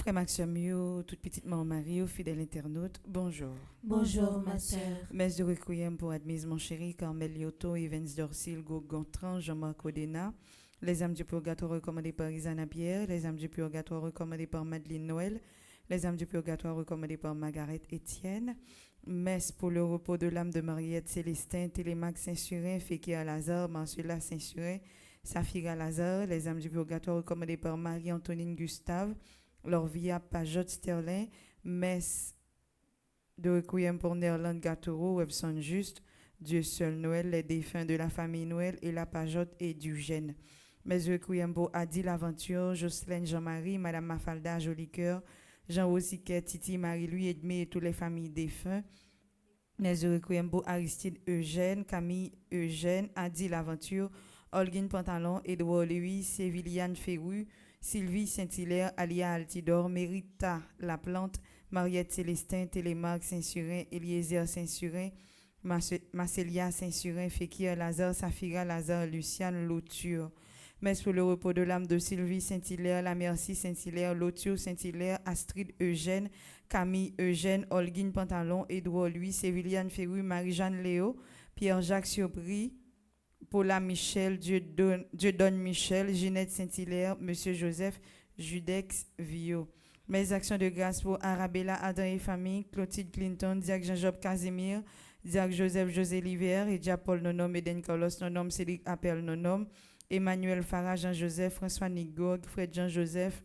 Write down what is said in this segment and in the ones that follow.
Frère Maxime, toute petite maman Marie, fidèle internaute, bonjour. Bonjour ma sœur. Messe de requiem pour Admise mon chéri, Carmel Lyoto, Evans Dorsil, Gontran, Jean-Marc Odena. Les âmes du purgatoire recommandées par Isana Pierre, les âmes du purgatoire recommandées par Madeleine Noël, les âmes du purgatoire recommandées par Margaret Etienne. Messe pour le repos de l'âme de Mariette Célestin, Télémaque Saint-Surin, Fékia Lazare, Marcella Saint-Surin, Saphira Lazare, les âmes du purgatoire recommandées par Marie-Antonine Gustave, Lorvia Pajot Sterling, Messe de requiem pour Nerland Gatoro, Webson Juste, Dieu seul Noël, les défunts de la famille Noël et la Pajotte et du Gène. Messe de requiem pour Adi L'Aventure, Jocelyne Jean-Marie, Madame Mafalda Jolicoeur, Jean Rosiquet, Titi Marie-Louis, Edmé et toutes les familles défunts. Messe de requiem pour Aristide Eugène, Camille Eugène, Adi L'Aventure, Holguine Pantalon, Edouard Louis, Séviliane Ferru, Sylvie Saint-Hilaire, Alia Altidor, Mérita Laplante, Mariette Célestin, Télémarque Saint-Surin, Eliezer Saint-Surin, Marcelia Saint-Surin, Fekir Lazare, Safira Lazare, Luciane Lauture. Messe pour le repos de l'âme de Sylvie Saint-Hilaire, La Merci Saint-Hilaire, Lauture Saint-Hilaire, Astrid Eugène, Camille Eugène, Holguine Pantalon, Edouard Louis, Séviliane Ferru, Marie-Jeanne Léo, Pierre-Jacques Surpris, Paula Michel, Dieudonne Michel, Ginette Saint-Hilaire, Monsieur Joseph, Judex Vio. Mes actions de grâce pour Arabella Adam et famille, Clotilde Clinton, Diac Jean-Job Casimir, Diac Joseph José Livière, Edia Paul Nonom, Eden Carlos Nonom, Cédric Appel Nonom, Emmanuel Farah Jean-Joseph, François Nigog, Fred Jean-Joseph.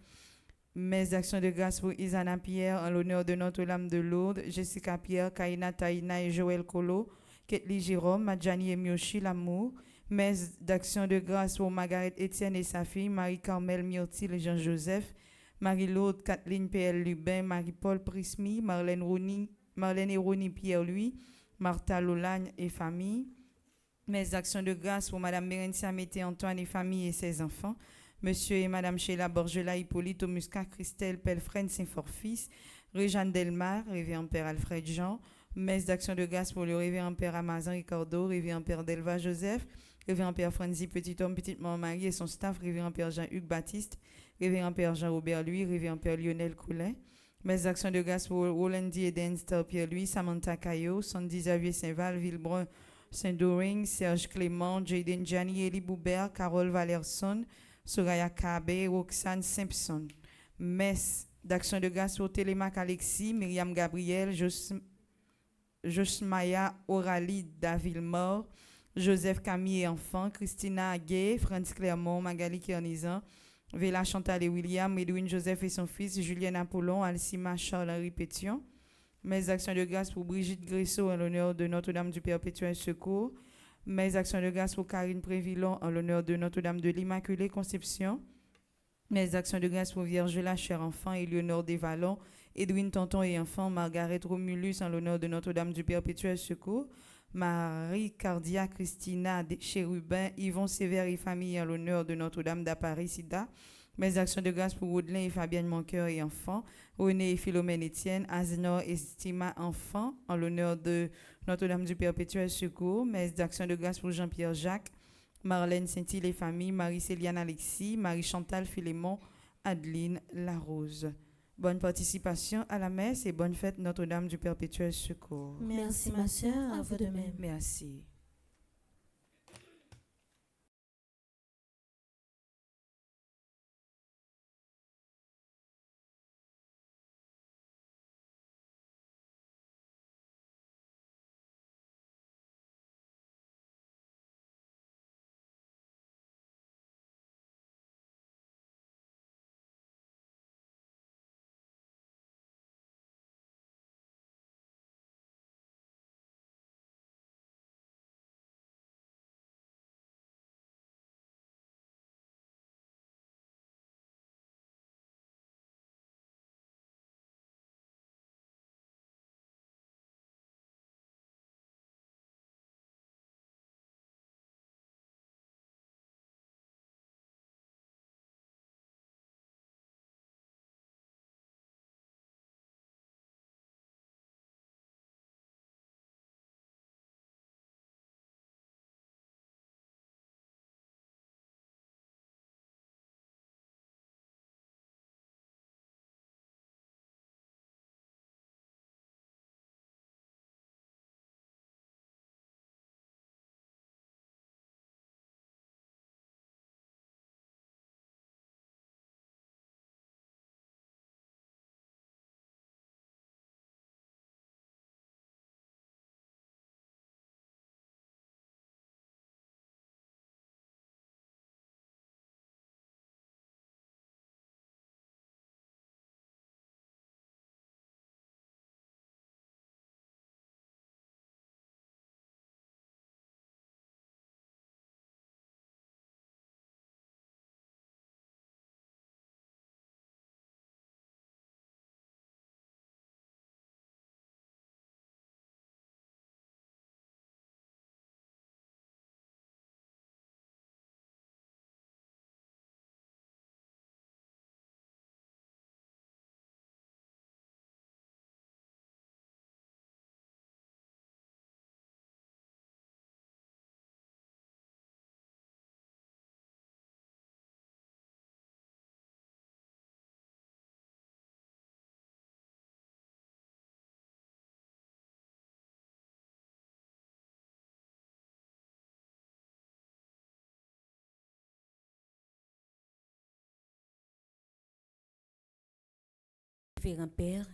Mes actions de grâce pour Isana Pierre, en l'honneur de Notre-Dame de Lourdes, Jessica Pierre, Kaina Taïna et Joël Colo, Ketli Jérôme, Madjani Emioshi Lamour. Mes d'actions de grâce pour Margaret Etienne et sa fille, Marie-Carmel Myrtille et Jean-Joseph, Marie-Laude, Kathleen P.L. Lubin, Marie-Paul Prismy, Marlène et Ronnie Pierre-Louis, Martha Lolagne et famille. Mes actions de grâce pour Madame Bérencia Mété Antoine et famille et ses enfants, Monsieur et Madame Sheila Borgela Hippolyte Muscat Christelle Pelfren Saint-Forfils, Réjeanne Delmar, Révérend Père Alfred Jean. Messe d'action de grâce pour le Révérend Père Amazon Ricardo, Révérend Père Delva Joseph, Révérend Père Franzi Petit Homme, Petite Maman Marie et son staff, Révérend Père Jean-Hugues Baptiste, Révérend Père Jean-Robert Louis, Révérend Père Lionel Coulin. Messe d'action de grâce pour Rolandi Eden, Star Pierre-Louis, Samantha Caillot, Sandy Xavier Saint-Val, Villebrun Saint-Doring, Serge Clément, Jaden Gianni, Elie Boubert, Carole Valerson, Soraya Kabe, Roxane Simpson. Messe d'action de grâce pour Télémac Alexis, Myriam Gabriel, Josmaya Orali Davillemort, Joseph Camille et enfants, Christina Aguet, Franz Clermont, Magali Kernizan, Vela Chantal et William, Edwin Joseph et son fils, Julien Apollon, Alcima Charles-Henri Pétion. Mes actions de grâce pour Brigitte Gressot en l'honneur de Notre-Dame du Perpétuel Secours. Mes actions de grâce pour Karine Prévillon en l'honneur de Notre-Dame de l'Immaculée Conception. Mes actions de grâce pour Viergela, cher enfant, Éléonore Desvallons, Edwin Tonton et enfant, Margaret Romulus en l'honneur de Notre-Dame du Perpétuel Secours, Marie Cardia Christina Chérubin, Yvon Sévère et famille en l'honneur de Notre-Dame d'Apparis-Sida. Mes actions de grâce pour Audelin et Fabienne Moncoeur et enfants, René et Philomène Etienne, Aznor et Stima enfants en l'honneur de Notre-Dame du Perpétuel Secours. Mes actions de grâce pour Jean-Pierre Jacques, Marlène Saint-Hilaire et famille, Marie-Céliane Alexis, Marie-Chantal Philémon, Adeline Larose. Bonne participation à la messe et bonne fête Notre-Dame du Perpétuel Secours. Merci ma sœur, à vous de même. Merci. Révérend Père,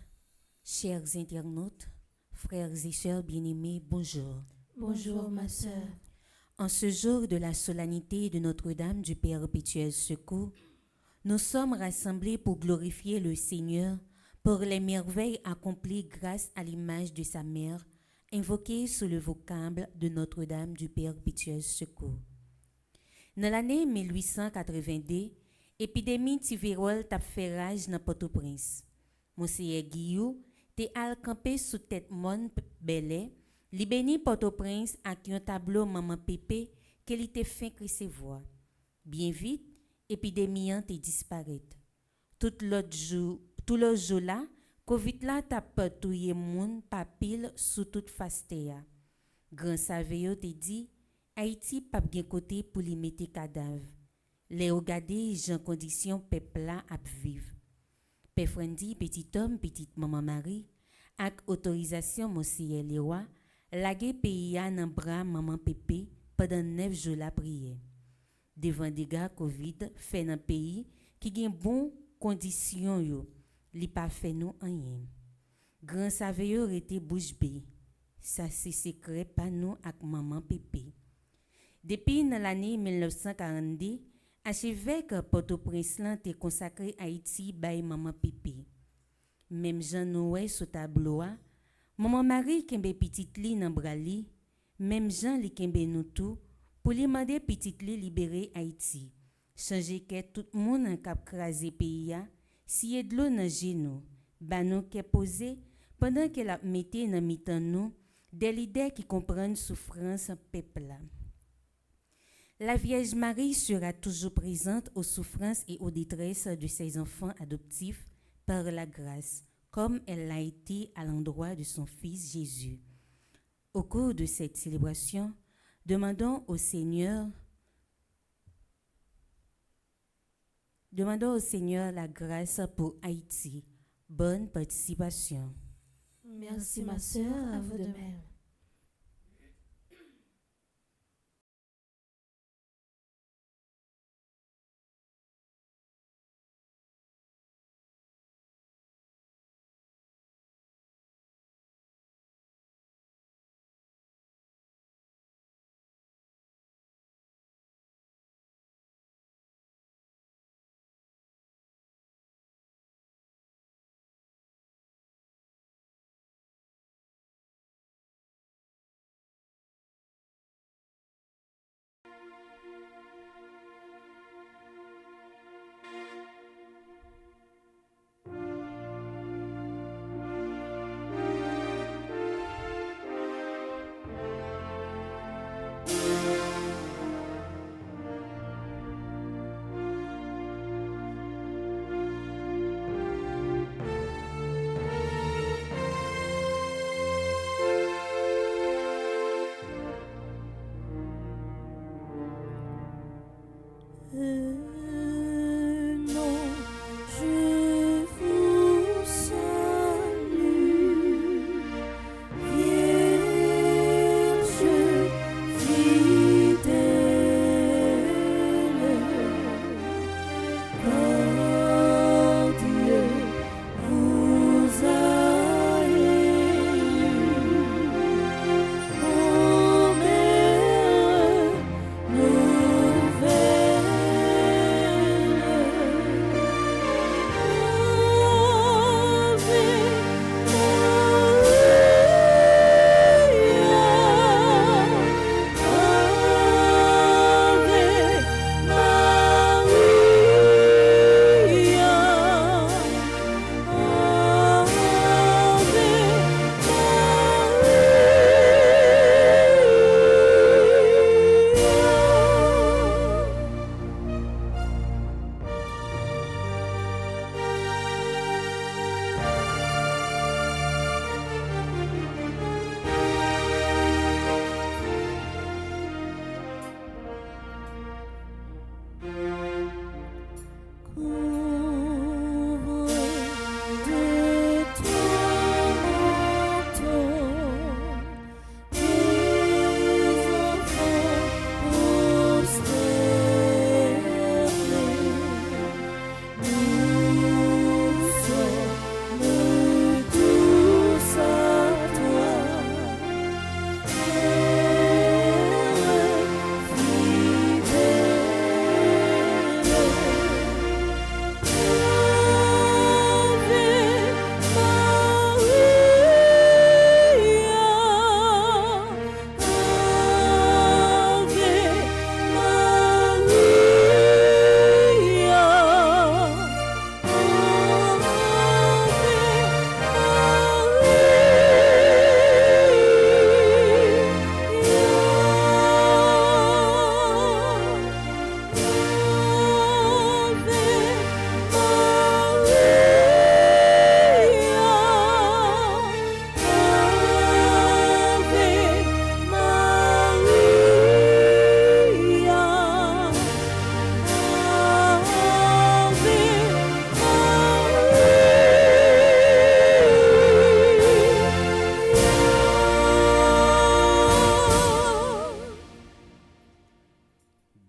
chers internautes, frères et sœurs bien-aimés, bonjour. Bonjour ma sœur. En ce jour de la solennité de Notre-Dame du Perpétuel Secours, nous sommes rassemblés pour glorifier le Seigneur pour les merveilles accomplies grâce à l'image de sa mère, invoquée sous le vocable de Notre-Dame du Perpétuel Secours. Dans l'année 1882, épidémie tivérole t'a fait rage dans Port-au-Prince. Monseigneur Guillou te al campé sous tête mon belé, li béni Port-au-Prince avec un tableau maman Pépé qu'elle était fin recevoir. Bien vite, épidémie te disparaît. Tout l'autre jour là, Covid là t'a patouillé moun pa pile sous toute face terre. Grand Saveyo te dit Haïti pas bien côté pour li mettre cadavre. Les regarder en condition peuple là à vivre. Père Frendi, petit homme, petite maman Marie, avec autorisation Monseigneur Leroy, lagé pays à nan bras maman Pépé pendant 9 jours la prière. Devant des gars Covid fait dans pays qui gen bon condition yo, li pas fait nous rien. Grand Saveyo était bouche bée. Ça c'est secret pas nous avec maman Pépé. Depuis l'année 1942, archevêque Port-au-Prince est consacré à Haïti by maman Pépé. Même Jean Noël sous tableau, maman Marie kembe petite li nan bras li, même Jean li kembe nous tout pour lui demander petite li libérer Haïti. Changer que tout monde en cap craser pays a, si de l'eau nan genou, ba nous qu'est posé pendant qu'elle a metté nan mitan nous des leaders qui comprennent souffrance peuple là. La Vierge Marie sera toujours présente aux souffrances et aux détresses de ses enfants adoptifs par la grâce, comme elle l'a été à l'endroit de son Fils Jésus. Au cours de cette célébration, demandons au Seigneur la grâce pour Haïti. Bonne participation. Merci ma sœur, à vous de même.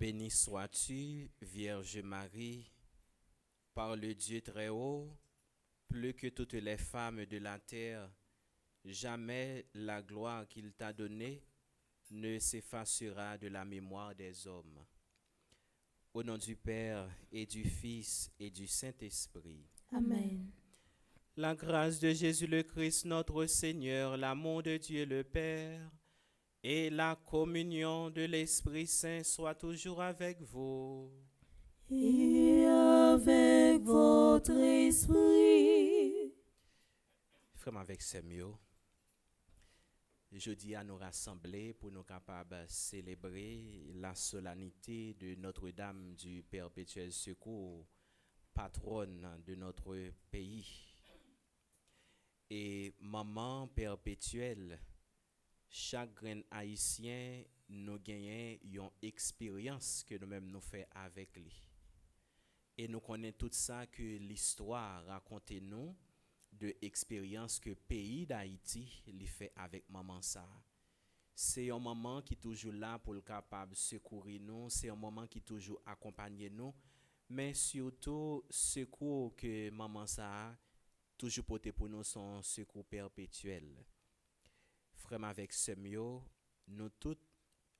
Bénie sois-tu, Vierge Marie, par le Dieu très haut, plus que toutes les femmes de la terre. Jamais la gloire qu'il t'a donnée ne s'effacera de la mémoire des hommes. Au nom du Père et du Fils et du Saint-Esprit. Amen. La grâce de Jésus le Christ, notre Seigneur, l'amour de Dieu le Père et la communion de l'Esprit Saint soient toujours avec vous. Et avec votre esprit. Frère, avec ces mots, je dis à nous rassembler pour nous capables de célébrer la solennité de Notre-Dame du Perpétuel Secours, patronne de notre pays. Et maman perpétuelle, chaque grain haïtien nous gagne une expérience que nous-mêmes nous faisons avec lui. Et nous connaissons tout ça que l'histoire raconte nous de expériences que le pays d'Haïti lui fait avec maman ça. C'est un maman qui est toujours là pour le capable de secourir nous, c'est un maman qui toujours accompagne nous, mais surtout secours que maman ça a toujours porté pour nous son secours perpétuel. Frère, avec ce mieux, nous tous,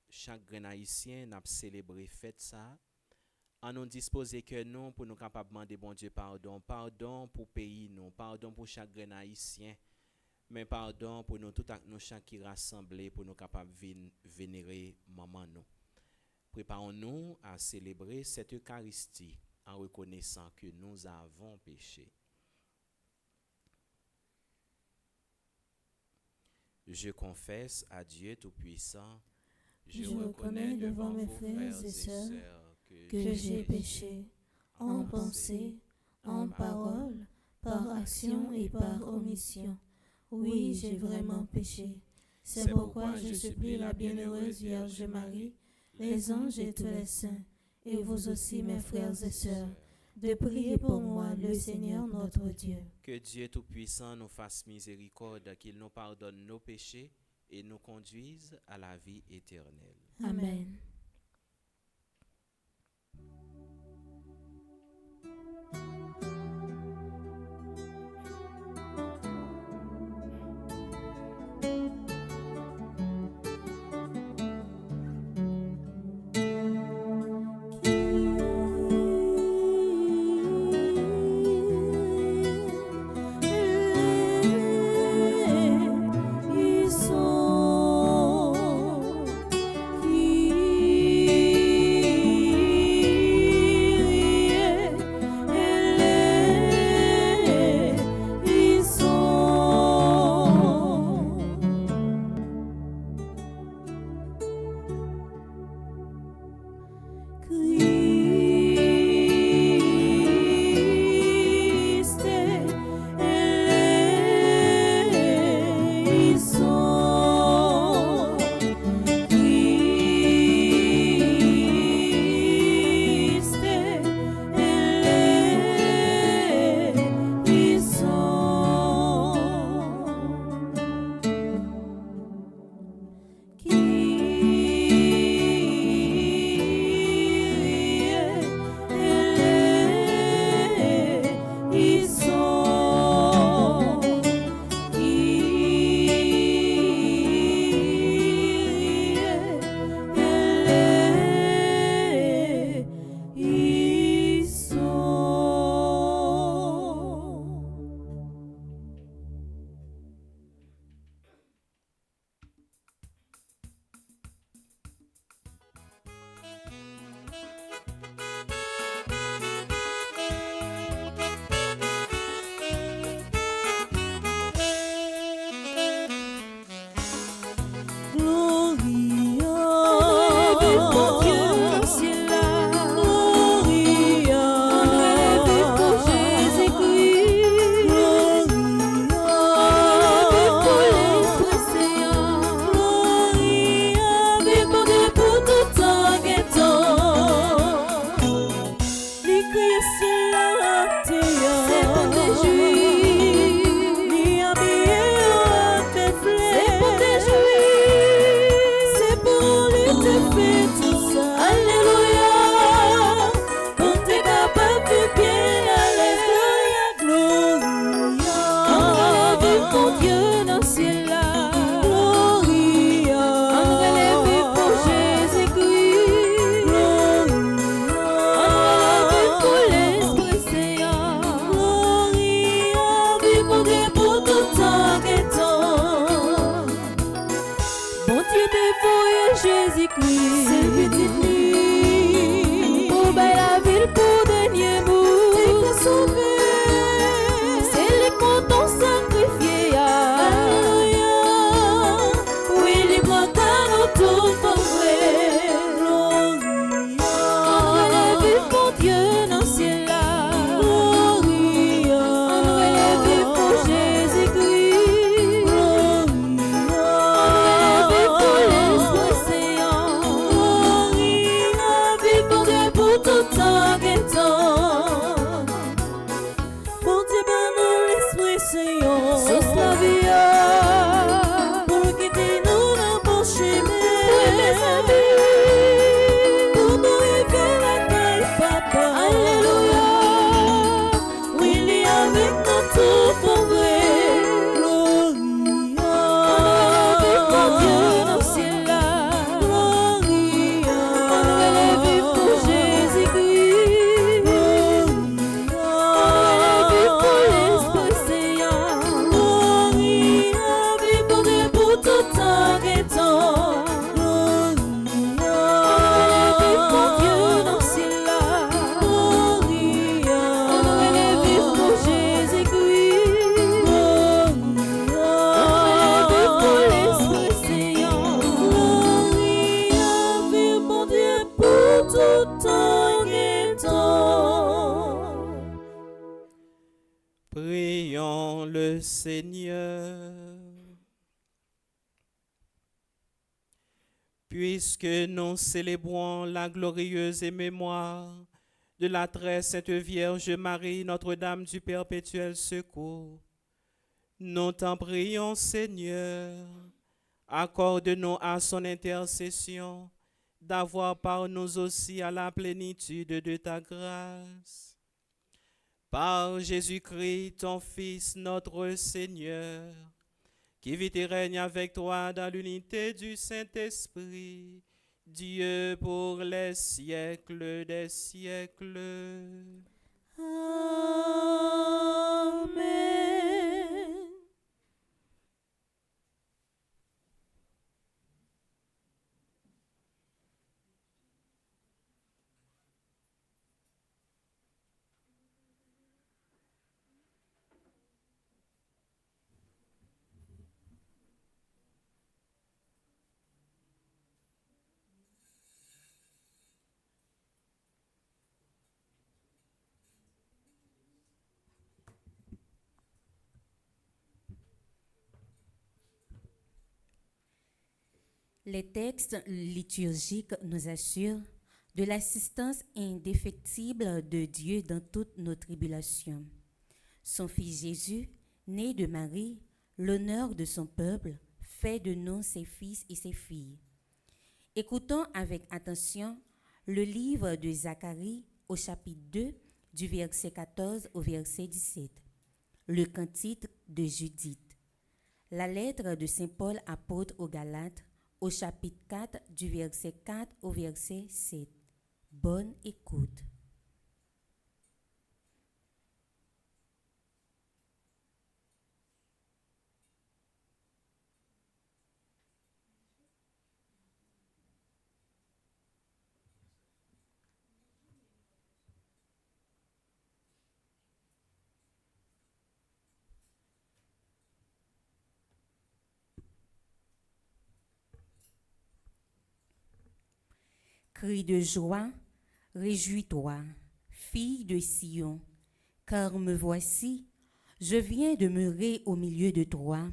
chaque grain haïtien, n'a célébré fête ça. En nous disposer que nous, pour nous capables de demander bon Dieu pardon. Pardon pour pays, nous. Pardon pour chaque grain haïtien. Mais pardon pour nous tous, nous chaque qui rassemblés, pour nous capables de vénérer maman nous. Préparons-nous à célébrer cette Eucharistie en reconnaissant que nous avons péché. Je confesse à Dieu Tout-Puissant, Je reconnais devant mes frères et sœurs que j'ai péché en pensée, en parole, par action et par omission. Oui, j'ai vraiment péché. C'est pourquoi je supplie la bienheureuse Vierge Marie, les anges et tous les saints, et vous aussi mes frères et sœurs, de prier pour moi le Seigneur notre Dieu. Que Dieu Tout-Puissant nous fasse miséricorde, qu'il nous pardonne nos péchés et nous conduise à la vie éternelle. Amen. Alléluia. Jésus-Christ, c'est petit pour belle la ville pour dernier bout, t'es sauvé, c'est les comptes sacrifiés. Alléluia, oui, les bras nous tout pour vrai. Pour Dieu dans le ciel là, on relève pour Jésus-Christ, on relève pour l'Esprit Saint, vive pour Dieu pour tout temps et temps. Pour Dieu par nous l'Esprit Saint, sauce la vie pour quitter nous dans bon chemin, pour nous élever la taille papa. Alléluia, oui, il est avec nous tout pour vrai. Gloria, pour Dieu dans le ciel là, Gloria, on relève pour Jésus-Christ, Gloria, on relève pour l'Esprit Saint, Gloria, vive pour Dieu pour tout temps et temps. Prions le Seigneur. Puisque nous célébrons la glorieuse mémoire de la très sainte Vierge Marie, Notre-Dame du perpétuel secours, nous t'en prions, Seigneur, accorde-nous à son intercession d'avoir par nous aussi à la plénitude de ta grâce. Par Jésus-Christ, ton Fils, notre Seigneur, qui vit et règne avec toi dans l'unité du Saint-Esprit, Dieu pour les siècles des siècles. Amen. Les textes liturgiques nous assurent de l'assistance indéfectible de Dieu dans toutes nos tribulations. Son Fils Jésus, né de Marie, l'honneur de son peuple, fait de nous ses fils et ses filles. Écoutons avec attention le livre de Zacharie au chapitre 2, du verset 14 au verset 17. Le cantique de Judith. La lettre de Saint Paul apôtre aux Galates, au chapitre 4, du verset 4 au verset 7. Bonne écoute. Cri de joie, réjouis-toi, fille de Sion, car me voici, je viens demeurer au milieu de toi.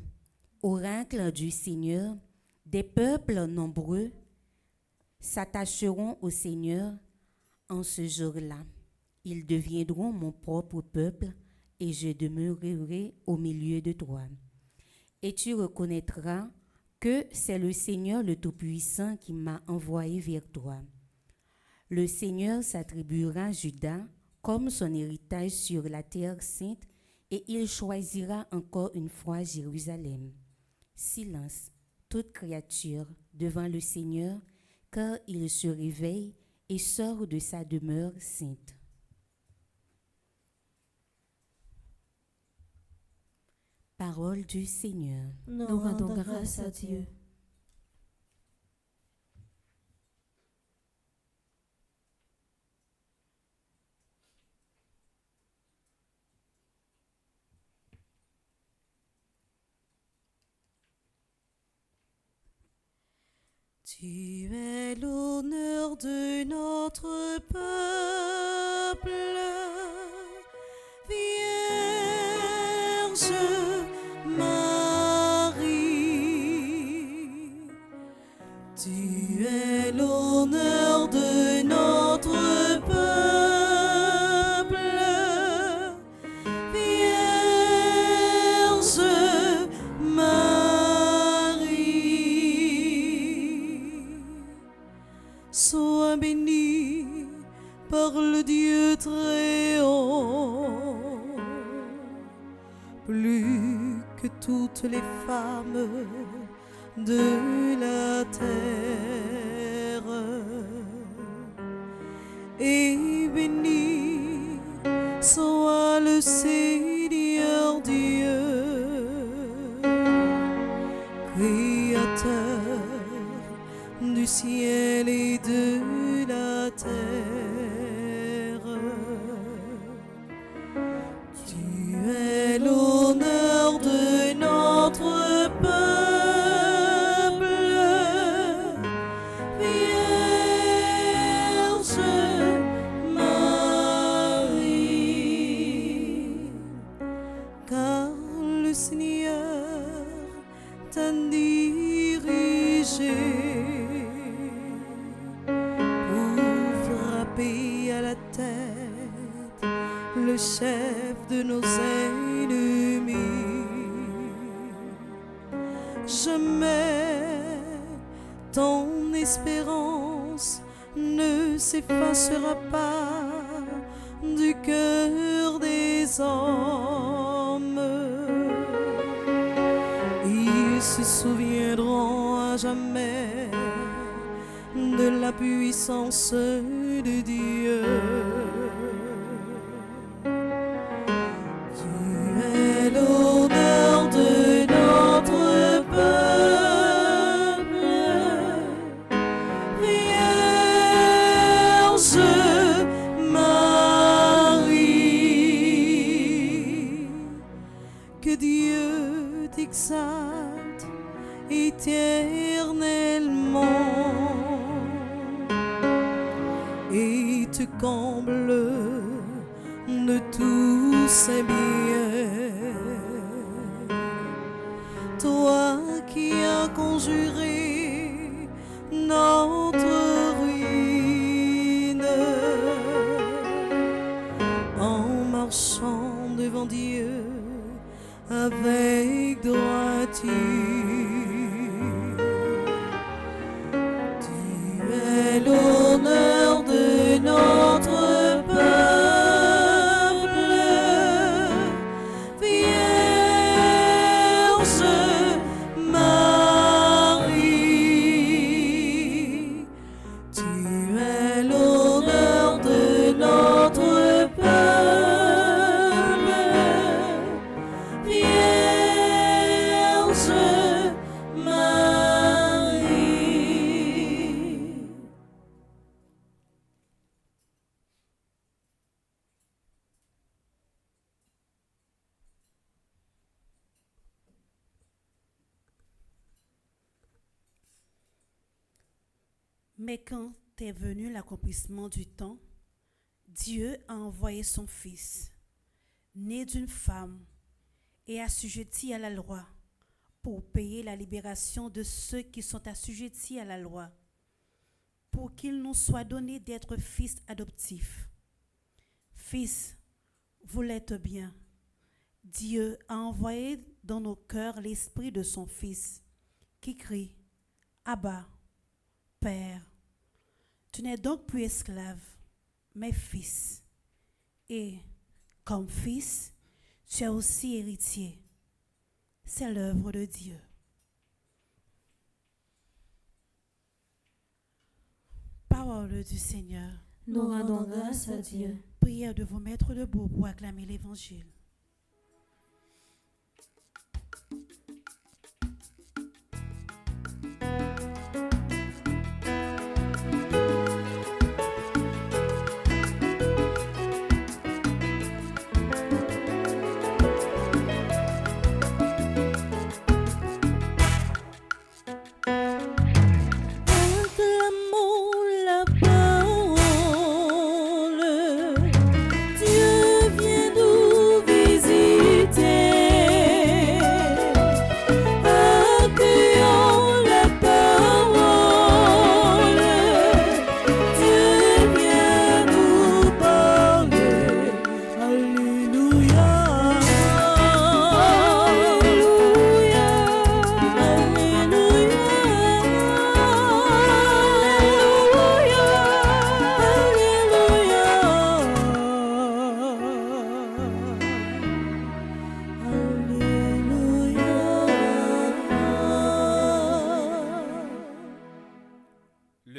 Oracle du Seigneur, des peuples nombreux s'attacheront au Seigneur en ce jour-là. Ils deviendront mon propre peuple et je demeurerai au milieu de toi. Et tu reconnaîtras que c'est le Seigneur le Tout-Puissant qui m'a envoyé vers toi. Le Seigneur s'attribuera Juda comme son héritage sur la terre sainte et il choisira encore une fois Jérusalem. Silence, toute créature, devant le Seigneur, car il se réveille et sort de sa demeure sainte. Parole du Seigneur. Nous rendons grâce à Dieu. Tu es l'honneur de notre peuple, Vierge Marie. Tu es l'honneur de notre peuple, Vierge Marie. Sois bénie par le Dieu très haut, plus que toutes les femmes de la terre, et béni soit le Seigneur Dieu, Créateur du ciel et de la terre. Tu es l'honneur de notre peuple, Vierge Marie, car le Seigneur t'a dirigé pour frapper à la tête le chef de nos ennemis. Jamais ton espérance ne s'effacera pas du cœur des hommes. Ils se souviendront à jamais de la puissance de Dieu. Tu es l'honneur de notre peuple, Vierge Marie. Que Dieu t'exalte éternellement et te comble de tous ses biens. Toi qui as conjuré notre ruine en marchant devant Dieu avec droiture. Tu es l'honneur de notre peuple, Vierge Marie. Tu es l'honneur de notre peuple, Vierge Marie. Mais quand est venu l'accomplissement du temps, Dieu a envoyé son Fils, né d'une femme et assujetti à la loi, pour payer la libération de ceux qui sont assujettis à la loi, pour qu'il nous soit donné d'être fils adoptifs. Fils, vous l'êtes bien. Dieu a envoyé dans nos cœurs l'esprit de son Fils, qui crie « Abba, Père ». Tu n'es donc plus esclave, mais fils. Et, comme fils, tu es aussi héritier. C'est l'œuvre de Dieu. Parole du Seigneur. Nous rendons grâce à Dieu. Prière de vous mettre debout pour acclamer l'Évangile.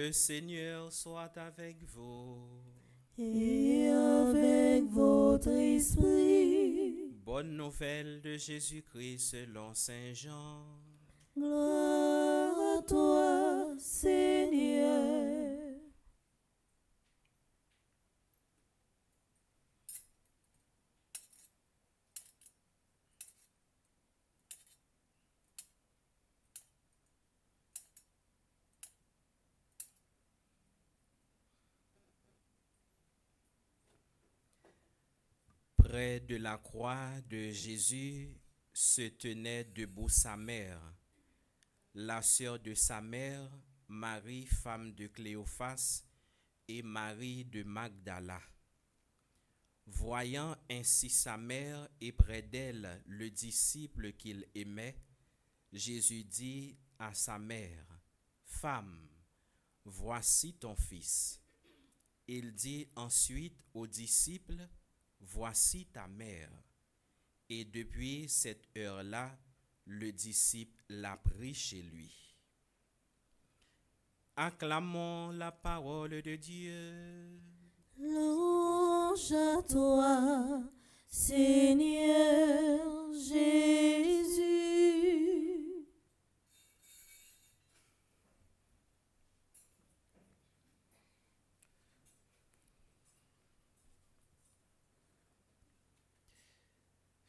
Le Seigneur soit avec vous. Et avec votre esprit. Bonne nouvelle de Jésus-Christ selon Saint Jean. Gloire à toi, Seigneur. Près de la croix de Jésus se tenait debout sa mère, la sœur de sa mère, Marie, femme de Cléophas, et Marie de Magdala. Voyant ainsi sa mère et près d'elle le disciple qu'il aimait, Jésus dit à sa mère, « Femme, voici ton fils. » Il dit ensuite aux disciples, « Voici ta mère. » Et depuis cette heure-là, le disciple l'a pris chez lui. Acclamons la parole de Dieu. Louange à toi, Seigneur Jésus.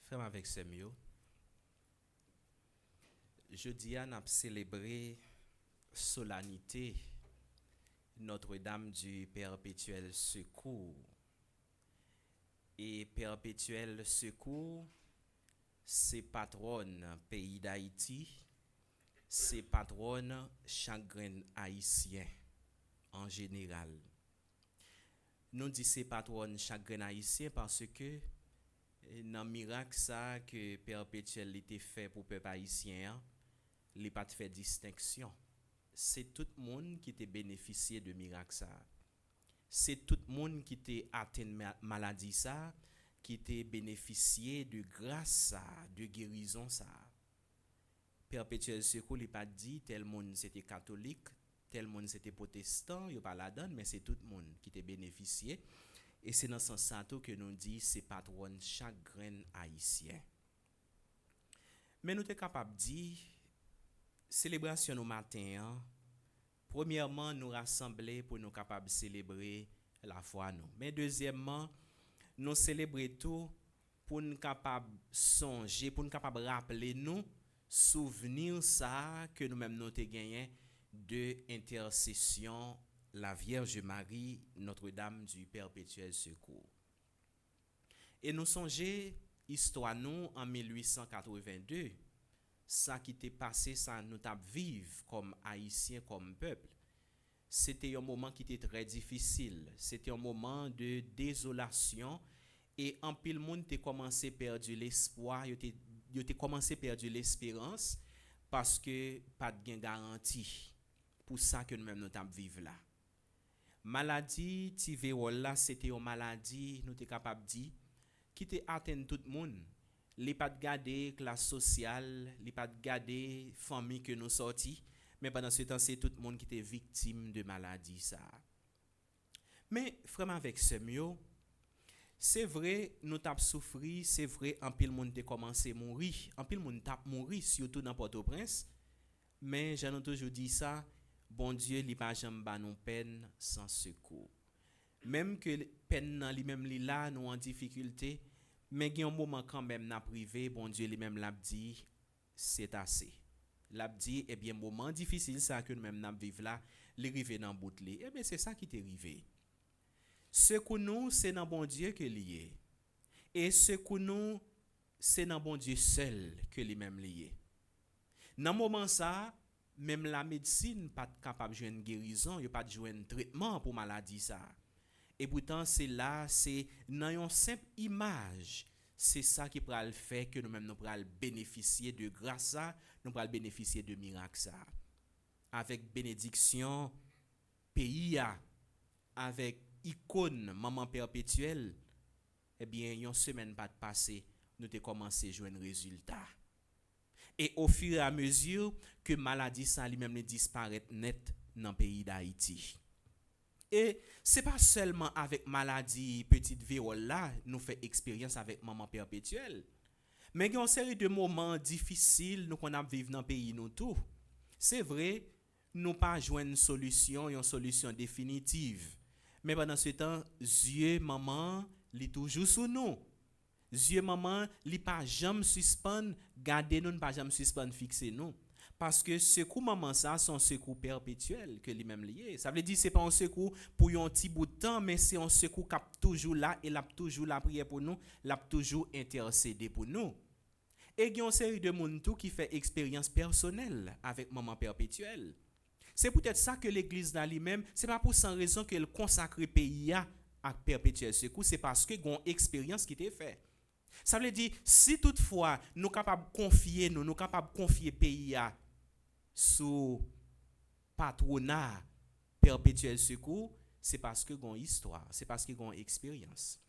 Frère avec Semio, jeudi on a célébré solennité Notre-Dame du Perpétuel Secours. Et Perpétuel Secours, c'est patronne pays d'Haïti, c'est patronne chagrin haïtien en général. Nous disons c'est patronne chagrin haïtien parce que dans le miracle ça que Perpétuel était fait pour le peuple haïtien, il n'a pas fait distinction. C'est tout le monde qui t'a bénéficié de miracle ça. C'est tout le monde qui t'a atteint maladie ça, qui t'a bénéficié de grâce ça, de guérison ça. Perpétuel Secours, il pas dit tel monde c'était catholique, tel monde c'était protestant, il pas la donne, mais c'est tout le monde qui t'a bénéficié. Et c'est dans ce sens que nous dit c'est patron chagrin haïtien. Mais nous sommes capables de dire célébration au matin, hein, premièrement, nous rassembler pour nous capables de célébrer la foi nous. Mais deuxièmement, nous célébrer tout pour nous capables songer, pour nous capables rappeler nous souvenir ça que nous-mêmes nous avons gagné de intercession la Vierge Marie, Notre-Dame du Perpétuel Secours. Et nous songer histoire nous en 1882. Ça qui t'est passé, ça nous t'a vivre comme haïtiens, comme peuple. C'était un moment qui était très difficile. C'était un moment de désolation. Et en pile monde t'es commencé perdre l'espoir, yo t'es commencé perdre l'espérance parce que pas de gain garantie. Pour ça que nous-mêmes nous t'a vivre là. Maladie tivéole là, c'était une maladie, nous t'es capable de dire, qui t'est atteint tout le monde. Les pas de garder classe sociale, les pas de garder famille que nous sortis, mais pendant ce temps c'est tout le monde qui était victime de maladie ça. Mais vraiment avec ce mieux, c'est vrai nous t'a souffri, c'est vrai en pile monde t'est commencé à mourir, en pile monde t'a mourir surtout dans Port-au-Prince, mais j'en ai toujours dit ça, bon Dieu li pas jamais ba nous peine sans secours. Même que peine nan li même li là nous en difficulté, mais il y a un moment quand même n'a privé, bon Dieu lui-même l'a dit, c'est assez. L'a dit, eh bien, moment difficile ça que nous-mêmes n'a vivre là, les river dans bout li. Eh bien, c'est ça qui t'est arrivé. Ce que nous, c'est dans bon Dieu que lié. Et ce que nous, c'est dans bon Dieu seul que lui-même lié. Dans moment ça, même la médecine pas capable de jouer une guérison, il pas de jouer un traitement pour maladie ça. Et pourtant, c'est là, c'est dans une simple image, c'est ça qui pourra le faire que nous-mêmes nous pourrons bénéficier de grâce ça, nous pourrons bénéficier de miracle ça. Avec bénédiction, pays, avec icône, maman perpétuelle, eh bien, une semaine pas de passé, nous avons commencé à jouer un résultat. Et au fur et à mesure que maladie ça lui-même disparaît net dans le pays d'Haïti. Et c'est pas seulement avec maladie petite vérole là nous fait expérience avec maman perpétuelle. Mais il y a une série de moments difficiles nous qu'on a vivre dans le pays nous tout. C'est vrai, nous pas joindre une solution définitive. Mais pendant ce temps, Dieu maman, li toujours sous nous. Dieu maman, li pas jamais suspend, garder nous pas jamais suspend fixer nous. Parce que secours maman ça son secours perpétuel que lui même lié. Ça veut dire c'est pas un secours pour un petit bout de temps mais c'est un secours qui est toujours là et l'a toujours la prière pour nous, l'a toujours intercédé pour nous. Et il y a une série de monde tout qui fait expérience personnelle avec maman perpétuelle. C'est peut-être ça que l'église dans lui-même, c'est pas pour sans raison qu'elle consacre le pays à perpétuel secours, c'est parce que une expérience qui était faite. Ça veut dire si toutefois nous capables confier nous capables confier pays à sous patronat perpétuel secours, c'est parce que gon histoire, c'est parce que gon expérience.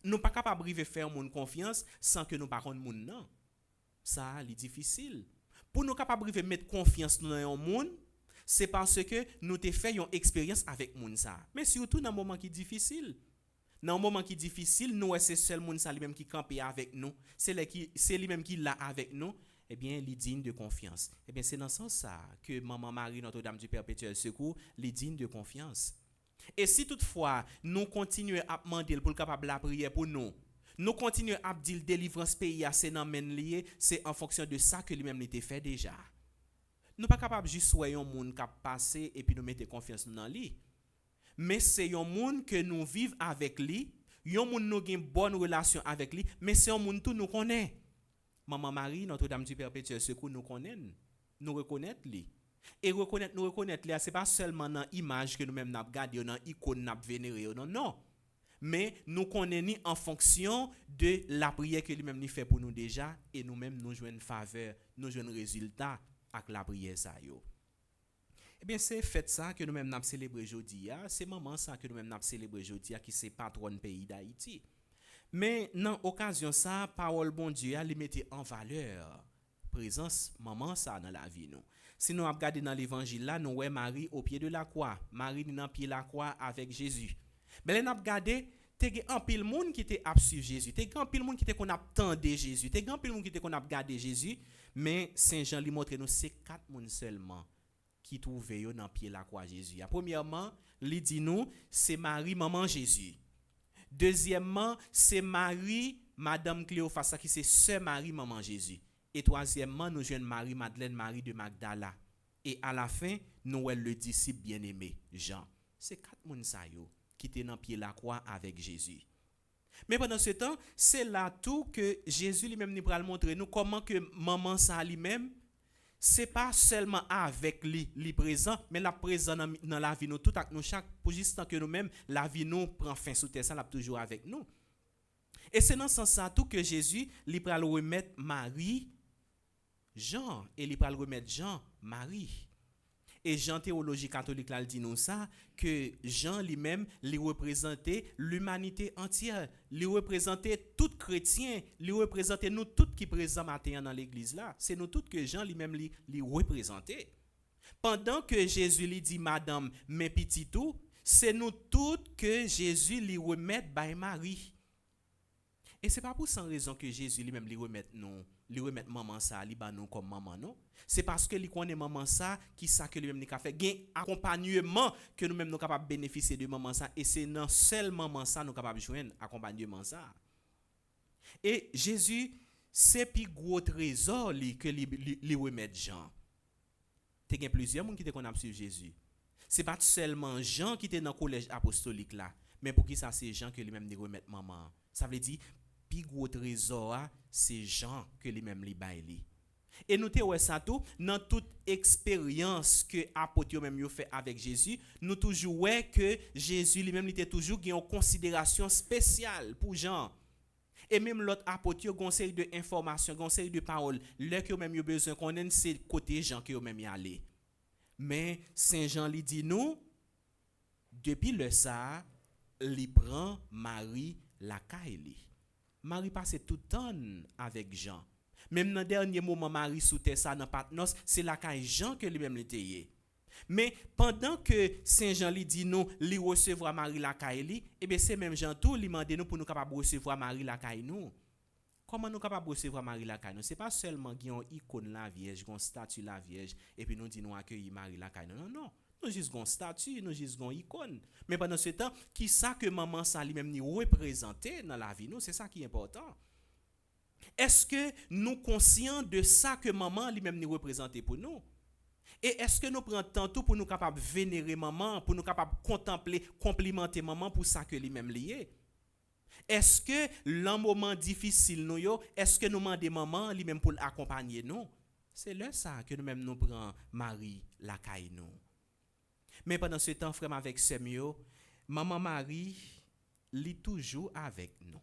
Nous pas capable de faire mon confiance sans que nous pas connaître moun non. Ça c'est difficile. Pour nous capable de mettre confiance dans un monde, c'est parce que nous te fait une expérience avec moun ça. Mais surtout dans un moment qui est difficile. Dans un moment qui est difficile, nous c'est seul moun ça lui-même qui campe avec nous, c'est lui-même qui là avec nous. Eh bien, il est digne de confiance. Eh bien, c'est dans ce sens ça que Maman Marie, Notre-Dame du Perpétuel Secours, est digne de confiance. Et si toutefois, nous continuons à demander pour le capable la prière pour nous, nous continuons à dire délivrance pays à ses noms liés, c'est en fonction de ça que lui-même l'était fait déjà. Nous pas capable juste soyons un monde qui a passé et puis nous mettre confiance dans lui. Mais c'est un monde que nous vivons avec lui, un monde nous avons une bonne relation avec lui, mais c'est un monde tout nous connaît. Maman Marie, Notre-Dame du Perpétuel Secours, nous connaissons, nous reconnaissons lui. Et nous reconnaître lui, ce n'est pas seulement dans l'image que nous-mêmes nous regardons, dans l'icône nous vénéré, non. Mais nous connaissons en fonction de la prière que lui-même nous fait pour nous déjà, et nous-mêmes nous jouons une faveur, nous jouons un résultat avec la prière ça yo. Eh bien, c'est fait ça que nous-mêmes nous célébrons aujourd'hui, c'est maman ça que nous-mêmes nous célébrons aujourd'hui, qui c'est patronne pays d'Haïti. Mais dans l'occasion ça, parole bon Dieu, elle mettait en valeur présence maman ça dans la vie nous. Si nous regardons dans l'évangile là, nous voyons Marie au pied de la croix, Marie dans pied de la croix avec Jésus. Mais là nous regardons, t'es un pile monde qui était à suivre Jésus, t'es un pile monde qui était qu'on attendait Jésus, t'es un pile monde qui était qu'on a regardé Jésus, mais Saint Jean lui montre nous c'est 4 monde seulement qui trouvaient dans pied de la croix Jésus. Premièrement, il dit nous c'est Marie maman Jésus. Deuxièmement, c'est Marie, Madame Cléophas, qui c'est sœur Marie, maman Jésus. Et troisièmement, nous jouons Marie, Madeleine, Marie de Magdala. Et à la fin, nous avons le disciple bien-aimé, Jean. C'est 4 personnes qui étaient dans pied la croix avec Jésus. Mais pendant ce temps, c'est là tout que Jésus lui-même nous va montrer nous comment que maman ça lui-même, c'est pas seulement avec lui présent, mais la présent dans la vie nous tout avec nous chaque pour juste tant que nous-mêmes la vie nous prend fin sous terre ça l'a toujours avec nous. Et c'est dans ce sens ça tout que Jésus lui va le remettre Marie Jean et lui va le remettre Jean Marie. Et Jean théologie catholique là dit nous ça que Jean lui-même lui représentait l'humanité entière, lui représentait tout chrétien, lui représentait nous tous qui présents matin dans l'église là, c'est nous tous que Jean lui-même lui représentait. Pendant que Jésus lui dit madame mes petits tout, c'est nous tous que Jésus lui remet by Marie. Et c'est pas pour sans raison que Jésus lui-même lui remet maman ça li ba nous comme maman non, c'est parce que lui connaît maman ça qui ça que lui-même n'a fait gain accompagnement que nous-mêmes nous capable bénéficier de maman ça et c'est non seulement maman ça nous capable joindre accompagnement ça. Et Jésus c'est plus gros trésor que lui remet Jean. Tu as plusieurs monde qui te connaissent sur Jésus. C'est pas seulement Jean qui était dans le collège apostolique là, mais pour qui ça c'est Jean que lui-même lui remet maman. Ça veut dire plus gros trésor c'est Jean que lui-même li baili. Et nous te ouais ça tout dans toute expérience que apôtre même yo fait avec Jésus, nous toujours ouais que Jésus lui-même était toujours une considération spéciale pour Jean. Et même l'autre apôtre yo conseil de information, conseil de parole, le que même yo besoin connaître c'est côté Jean que yo même y aller. Mais Saint Jean lui dit nous depuis le ça, li prend Marie la caille. Marie passait tout le temps avec Jean. Même dans le dernier moment, Marie sous terre ça dans Patmos, c'est la caille Jean que lui-même l'était. Mais pendant que Saint Jean lui dit nous, lui recevoir Marie la caille, eh bien c'est même Jean tout lui demande nous pour nous capable recevoir Marie la caille nous. Comment nous capable recevoir Marie la caille nous? C'est pas seulement une icône la Vierge, une statue la Vierge et puis nous dit nous accueillir Marie la caille. Non non, nous juste une statue, nous juste une icône. Mais pendant ce temps, qui ça que maman ça lui-même ni représenter dans la vie nous, c'est ça qui est important. Est-ce que nous conscients de ça que maman lui-même ni représenter pour nous? Et est-ce que nous prenons tantôt pour nous capables vénérer maman, pour nous capables contempler, complimenter maman pour ça que lui-même lié? Est-ce que l'un moment difficile nous yo, est-ce que nous demandons maman lui-même pour l'accompagner nous? C'est là ça que nous-mêmes nous prenons Marie la caille nous. Mais pendant ce temps, frère avec Semio, maman Marie lit toujours avec nous.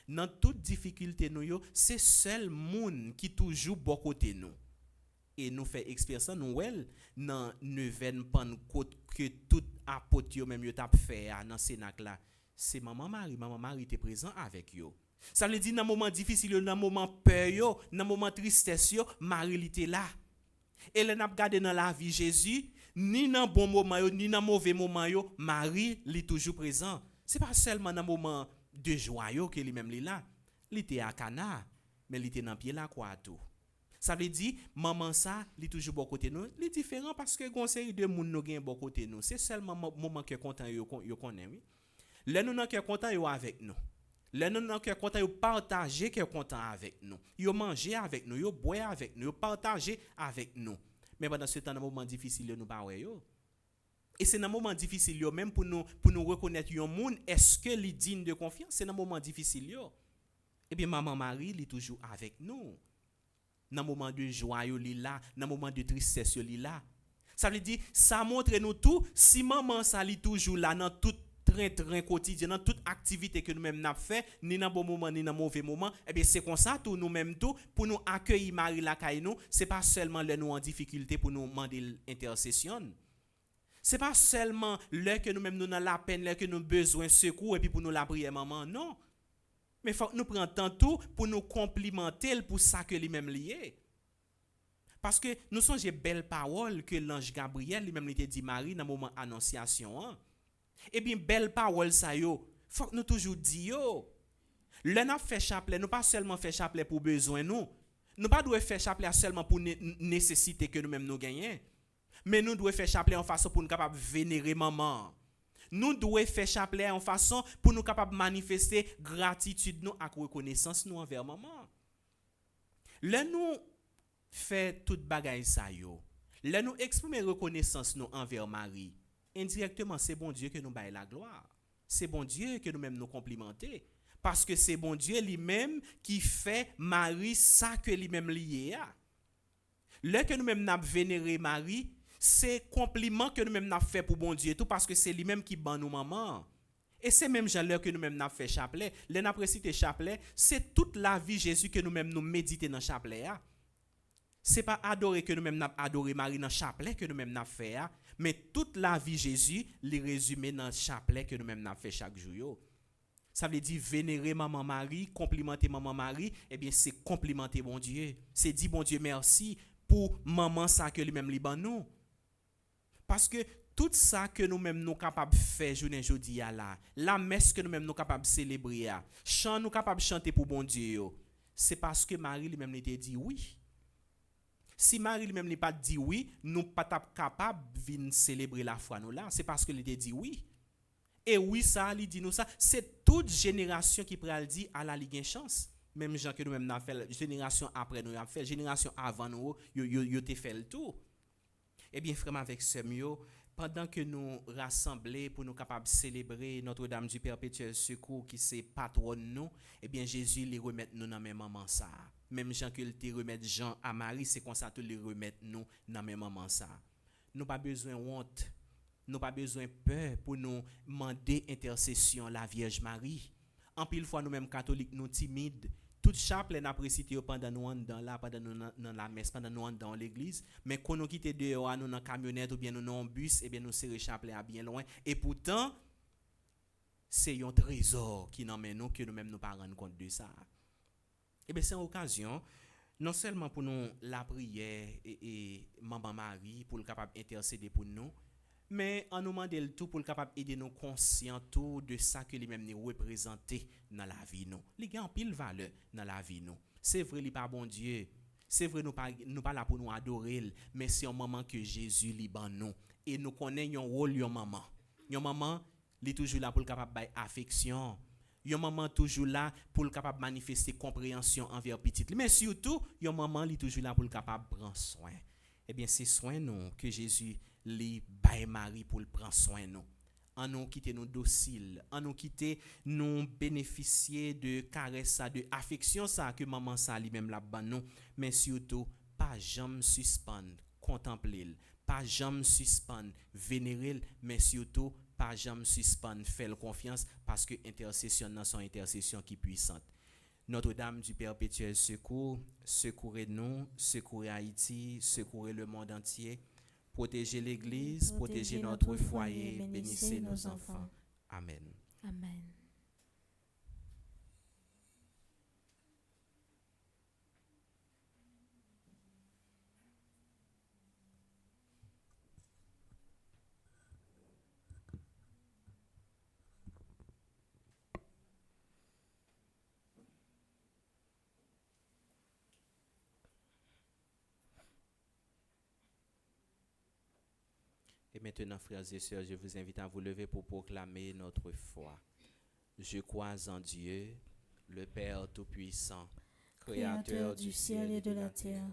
Dans toute difficulté nous yo, c'est seul monde qui toujours bon côté nous. Et nous fait expérience nous elle dans neuvaine Pentecôte que tout apôtre yo même yo t'a fait dans Sénac là. C'est maman Marie était présent avec yo. Ça veut dire dans moment difficile, dans moment peur yo, dans moment tristesse yo, Marie était là. Et elle n'a pas gardé dans la vie Jésus, ni dans bon moment yo, ni dans mauvais moment yo, Marie est toujours présent. C'est pas seulement dans moment de joie yo que lui même là. Il était à Cana, mais il était dans pied là quoi tout. Ça veut dire maman ça, il toujours bon côté nous. Il est différent parce que conseil de monde nous gagne bon côté nous. C'est seulement moment que content yo connaît oui. Là nous que content yo avec nous. Là nous que content yo partager que content avec nous. Yo manger avec nous, yo boire avec nous, yo partager avec nous. Mais pendant ce temps dans moment difficile nous pas yo. Et c'est dans moment difficile yo même pour nous reconnaître yon monde est-ce que li digne de confiance, c'est dans moment difficile yo. Eh bien maman Marie li toujours avec nous. Dans moment de joie yo li là, dans moment de tristesse yo li là. Ça veut dire ça montre nous tout si maman ça li toujours là dans tout train quotidien, dans toute activité que nous même n'a fait, ni dans bon moment ni dans mauvais moment, eh bien c'est comme ça tout nous même tout pour nous accueillir Marie la caille nous, c'est pas seulement là nous en difficulté pour nous demander l'intercession. C'est pas seulement là que nous même nous dans la peine, là que nous besoin secours et puis pour nous la prière maman, non. Mais faut que nous prenions tantôt pour nous complimenter pour ça que lui-même lié. Parce que nous sommes des belles paroles que l'ange Gabriel lui-même lui dit Marie dans le moment annonciation. Hein? Et bien belles paroles ça yo, faut que nous toujours dire là n'a fait chapelet, nous pas seulement fait chapelet pour besoin nous. Nous pas doit faire chapelet seulement pour nécessité que nous-mêmes nous gagnons. Mais nous devons faire chapelet en façon pour nous capable vénérer maman. Nous devons faire chapelet en façon pour nous capable manifester gratitude nous à reconnaissance nous envers maman. Là nous fait toute bagaille ça yo. Là nous exprimer reconnaissance nous envers Marie. Indirectement c'est bon Dieu que nous baille la gloire. C'est bon Dieu que nous même nous complimenter parce que c'est bon Dieu lui-même qui fait Marie ça que lui-même lié a. Là que nous même n'a vénéré Marie, c'est compliment que nous même n'a fait pour bon Dieu tout parce que c'est lui-même qui ban nous maman. Et c'est même Jean que nous même n'a fait chapelet, les n'a précité chapelet, c'est toute la vie Jésus que nous même nous méditer dans chapelet a. C'est pas adorer que nous même n'a adoré Marie dans chapelet que nous même n'a fait a, mais toute la vie Jésus les résumé dans chapelet que nous même n'a fait chaque jour. Ça veut dire vénérer maman Marie, complimenter maman Marie, eh bien c'est complimenter bon Dieu. C'est dire bon Dieu merci pour maman ça que lui-même li ban nous. Parce que tout ça que nous-mêmes nous capables de faire journée jodi à la messe que nous-mêmes nous capables de célébrer, chant nous capables de chanter pour bon Dieu, c'est parce que Marie lui-même était dit oui. Si Marie lui-même n'est pas dit oui, nous pas capables de célébrer la foi nous là, c'est parce que il était dit oui. Et oui ça il dit nous ça, c'est toute génération qui pral dit à la ligue chance. Même gens que nous-mêmes n'a fait génération après nous a fait génération avant nous yo te fait le tout. Eh bien, frère, avec ce mieux, pendant que nous rassemblons pour nous capables de célébrer Notre-Dame du Perpétuel Secours qui c'est patronne nous, eh bien, Jésus les remet nous dans même moment ça. Même Jean que te remet Jean à Marie, c'est comme ça que les remet nous dans même moment ça. Nous pas besoin honte, nous pas besoin peur pour nous demander intercession la Vierge Marie. En pile fois nous mêmes catholiques nous timides. Toute chapelet n'a précité pendant nous dans là pendant nous dans la messe pendant nous dans l'église mais quand nous quitter dehors nous dans camionnette ou bien nous dans bus et bien nous serrer chapelet à bien loin et pourtant c'est un trésor qui n'emmène nous que nous même nous pas rendre compte de ça. Et bien c'est une occasion non seulement pour nous la prière et Maman Marie pour le capable intercéder pour nous, mais en nous demandant le tout pour le capable aider nous conscients tout de ça que lui-même nous représenter dans la vie nous. Il y a en pile valeur dans la vie nous. C'est vrai, il pas bon Dieu. C'est vrai, nous pas là pour nous adorer, mais c'est un moment que Jésus liban nous. Et nous connaissons un rôle de maman. Une maman, il est toujours là pour le capable de affection. Une maman toujours là pour le capable de manifester compréhension envers petite. Mais surtout, une maman, il est toujours là pour le capable de prendre soin. Eh bien, c'est soin nous que Jésus li baille Marie pour le prendre soin nous. En nous quitter nous dociles, en nous quitter nous bénéficier de caresses, de affection ça que maman ça lui-même la ban nous, mais surtout pas jamais suspendre, contempler, pas jamais suspendre, vénérer, mais surtout pas jamais suspendre, faire confiance parce que intercession dans son intercession qui puissante. Notre-Dame du Perpétuel Secours, secourez-nous, secourez Haïti, secourez le monde entier. Protégez l'Église, protégez notre foyer, bénissez nos enfants. Amen. Amen. Et maintenant, frères et sœurs, je vous invite à vous lever pour proclamer notre foi. Je crois en Dieu, le Père Tout-Puissant, Créateur du ciel et de la terre,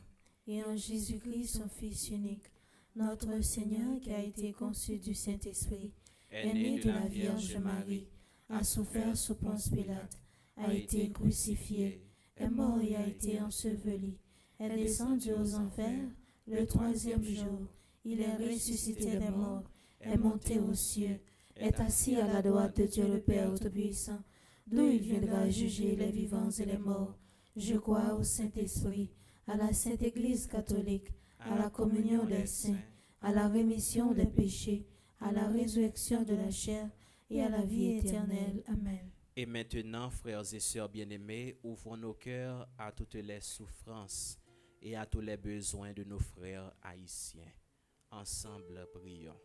et en Jésus-Christ, son Fils unique, notre Seigneur qui a été conçu du Saint-Esprit, est né de la Vierge Marie, a souffert sous Ponce Pilate, a été crucifié, est mort et a été enseveli, est descendu aux enfers, le troisième jour, il est ressuscité des morts, est monté aux cieux, est assis à la droite de Dieu le Père Tout-Puissant, d'où il viendra juger les vivants et les morts. Je crois au Saint-Esprit, à la Sainte Église catholique, à la communion des saints, à la rémission des péchés, à la résurrection de la chair et à la vie éternelle. Amen. Et maintenant, frères et sœurs bien-aimés, ouvrons nos cœurs à toutes les souffrances et à tous les besoins de nos frères haïtiens. Ensemble, prions.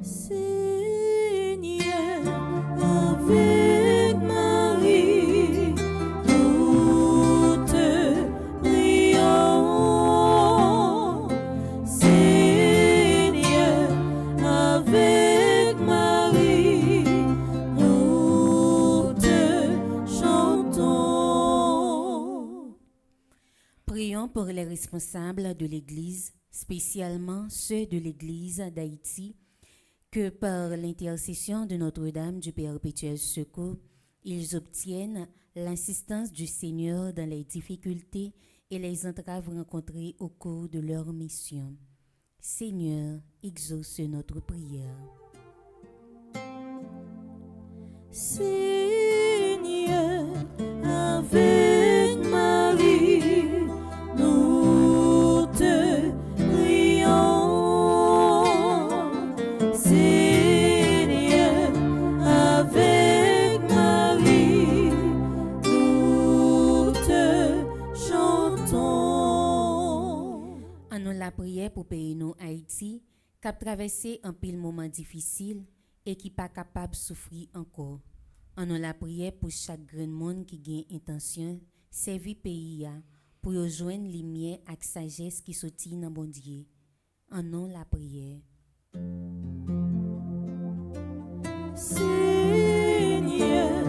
Seigneur, avec Marie, nous te prions. Seigneur, avec Marie, nous te chantons. Prions pour les responsables de l'Église, spécialement ceux de l'Église d'Haïti, que par l'intercession de Notre-Dame du Perpétuel Secours, ils obtiennent l'assistance du Seigneur dans les difficultés et les entraves rencontrées au cours de leur mission. Seigneur, exauce notre prière. Seigneur, avec Marie, nous te prions. Seigneur, avec Marie, nous te chantons. En nous la prière pour pays nous Haïti, qui a traversé un pile moment difficile et qui pas capable de souffrir encore. En nous la prière pour chaque grand monde qui gagne intention servir pays pour rejoindre lumière et sagesse qui sortit dans bon Dieu. En nous la prière. Seigneur,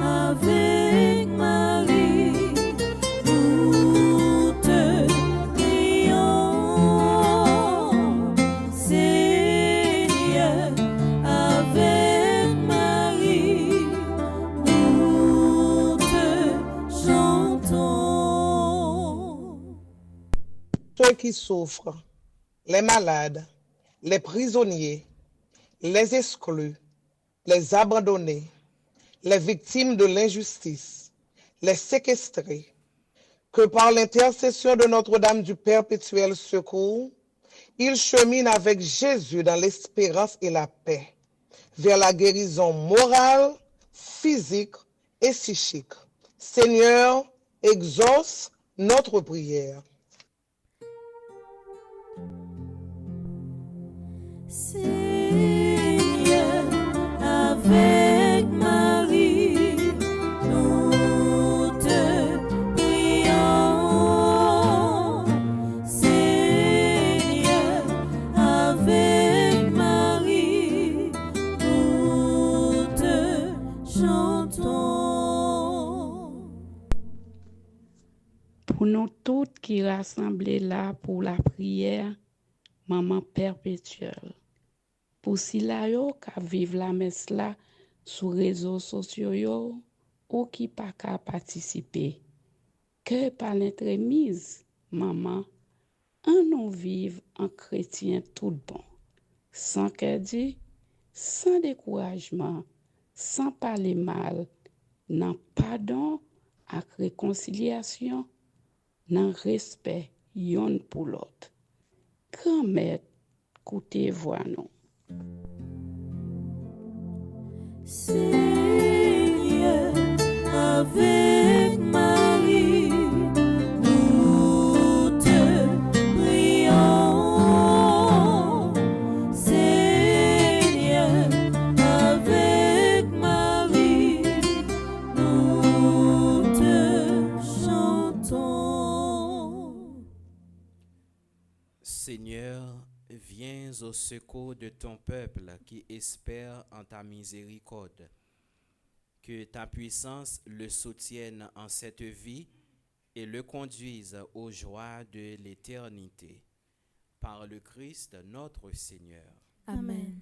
avec Marie, nous te prions. Seigneur, avec Marie, nous te chantons. Ceux qui souffrent, les malades, les prisonniers, les exclus, les abandonnés, les victimes de l'injustice, les séquestrés, que par l'intercession de Notre-Dame du Perpétuel Secours, Ils cheminent avec Jésus dans l'espérance et la paix, vers la guérison morale, physique et psychique. Seigneur, exauce notre prière. Seigneur, avec Marie, nous te prions. Seigneur, avec Marie, nous te chantons. Pour nous toutes qui rassemblés là pour la prière, Maman perpétuelle. Pour si la yo ka vive la messe là sur réseaux sociaux yo, ou qui pas ka participer. Que par l'entremise, maman, on nous vive en chrétien tout bon. Sans dit, sans découragement, sans parler mal, dans pardon ak réconciliation, dans respect yon pour l'autre. Grand-mère, écoutez voix nous. Seigneur, avec Marie, nous te prions. Seigneur, avec Marie, nous te chantons. Seigneur, viens au secours de ton peuple qui espère en ta miséricorde. Que ta puissance le soutienne en cette vie et le conduise aux joies de l'éternité. Par le Christ notre Seigneur. Amen.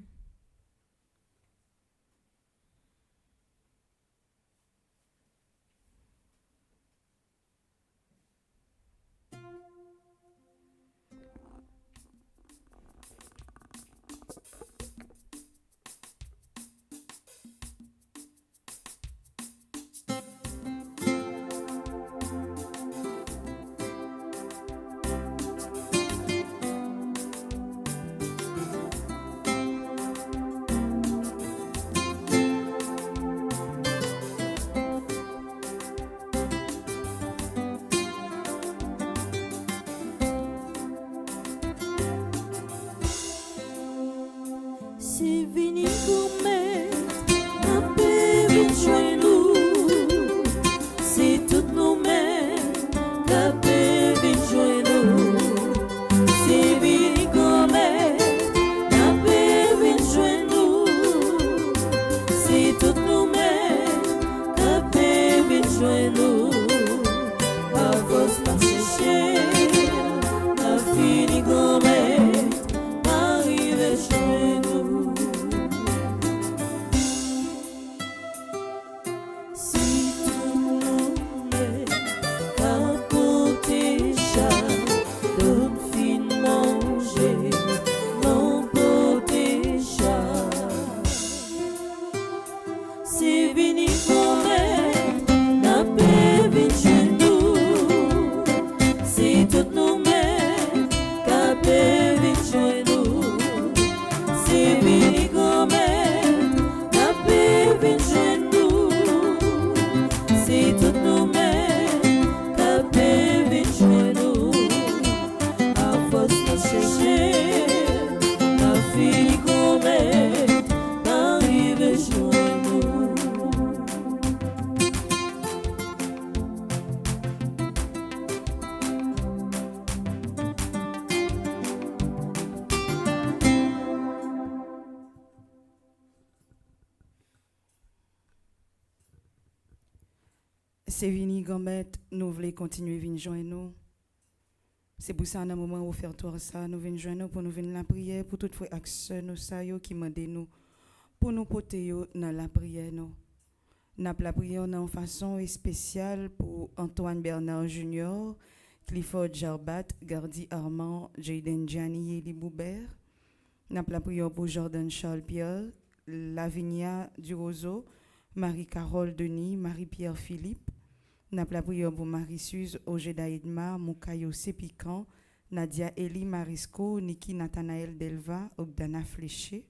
Si vini gourmet, un peu vite joint nous. Si toutes nos mains, un peu vite joint nous. Si vini gourmet, un peu vite joint nous. Si toutes nos mains, un peu vite joint nous. A force pas chercher, un fini gourmet, arrive joint nous. Si tout le monde capoté chat, donne fin manger, non poté chat. Si vini commettre, n'a pas vite chez nous. Si tout nous met, capé vite chez nous. Si vini commettre, n'a pas vite chez nous. Si tout nous met, capé vite chez nous. À force de chercher, la fille commettre, arrive chez nous. C'est vini Gomet, nous voulons continuer à joindre nous. C'est pour ça, dans un moment où faire toi ça, nous venons joindre nous pour nous venir la prière, pour toutes les actions nous ça yo qui mandent nous, pour nous porter dans la prière nous. Nous la prière en façon spéciale pour Antoine Bernard Junior, Clifford Jarbat, Gardi Armand, Jaden Gianni et Eli Boubert. Nous la prière pour Jordan Charles Pierre, Lavinia Durozo, Marie-Carole Denis, Marie-Pierre Philippe. Nous la prière pour Marie-Suze, Ojeda Edma, Moukayo Sépican, Nadia Eli Marisco, Niki Nathanaël Delva, Ogdana Fléché.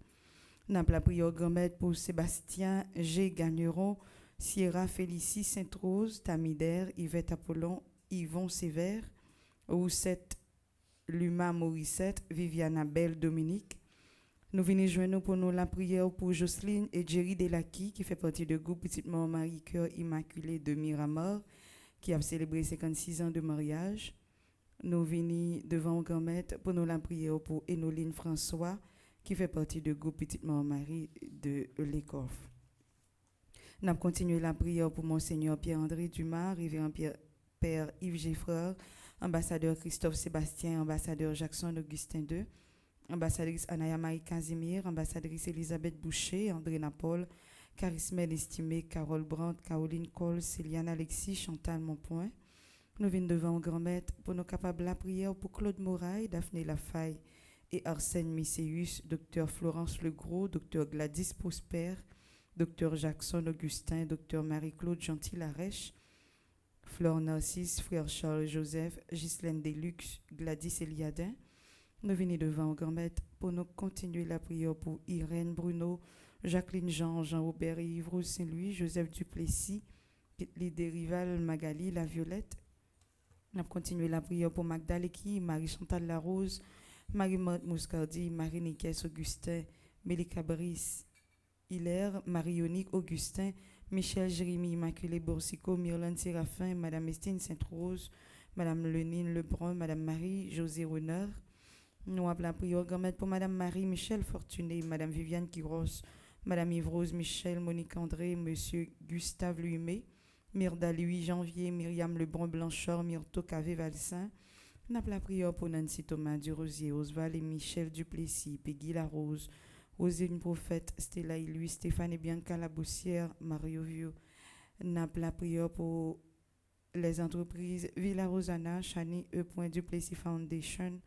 N'a la prière grand-mère pour Sébastien G. Gagneron, Sierra Félicie Sainte-Rose, Tamider, Yvette Apollon, Yvon Sévère, Roussette Luma Morissette, Viviana Belle Dominique. Nous venons joindre pour nous la prière pour Jocelyne et Jerry Delaki, qui fait partie du groupe Petite Mort Marie Cœur Immaculé de Miramar, qui a célébré 56 ans de mariage. Nous venons devant grand-mère pour nous la prière pour Enoline François, qui fait partie du groupe Petite Mort Marie de l'Écorfe. Nous avons continué la prière pour Monseigneur Pierre-André Dumas, révérend Père Yves Geffreur, ambassadeur Christophe Sébastien, ambassadeur Jackson Augustin II, ambassadrice Anaya Marie Casimir, ambassadrice Elisabeth Boucher, André Napol, Charismène estimé Carole Brandt, Caroline Cole, Céliane Alexis, Chantal Monpoint. Nous venons devant grand-mère pour nous capables la prière pour Claude Moraille, Daphné Lafaille et Arsène Misséus, Dr Florence Legros, Dr Gladys Prosper, Dr Jackson Augustin, Dr Marie-Claude Gentil-Larèche, Flore Narcisse, Frère Charles Joseph, Ghislaine Deluxe, Gladys Eliadin. Nous venons devant grand-mère pour nous continuer la prière pour Irène Bruno, Jacqueline Jean, Jean-Aubert et Yves Saint-Louis, Joseph Duplessis, les Rival, Magali, La Violette. Nous avons continué la prière pour Magdaleki, Marie-Chantal Larose, Marie-Marthe Mouscardi, Marie-Nicaise Augustin, Mélika Brice, Hilaire, Marie-Yonique Augustin, Michel Jérémy Immaculée Boursico, Myrlane Séraphin, Madame Estine Sainte-Rose, Madame Lenine Lebrun, Madame Marie José Renard. Nous avons la prière grand-mère pour Madame Marie Michel Fortuné, Madame Viviane Quiros, Madame Yves-Rose Michel, Monique André, Monsieur Gustave Luimé, Myrda Louis Janvier, Myriam Lebrun Blanchard, Myrto Cavé Valsin. Nous avons la prière pour Nancy Thomas Durosier, Osval et Michel Duplessis, Peggy Larose, Rosine Prophète, Stella et Louis, Stéphane et Bianca Laboussière, Mario Vieux. Nous avons la prière pour les entreprises Villa Rosana, Chani E. Duplessis Foundation,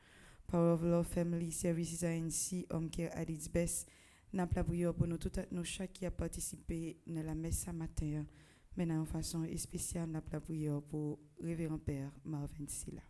Power of Love Family Services ANC, Home Care Addis Best. Nous avons la prière pour nous toutes nos chats qui a participé à la messe ce matin. Maintenant, en façon spéciale, nous avons la prière pour Révérend Père Marvin Silla.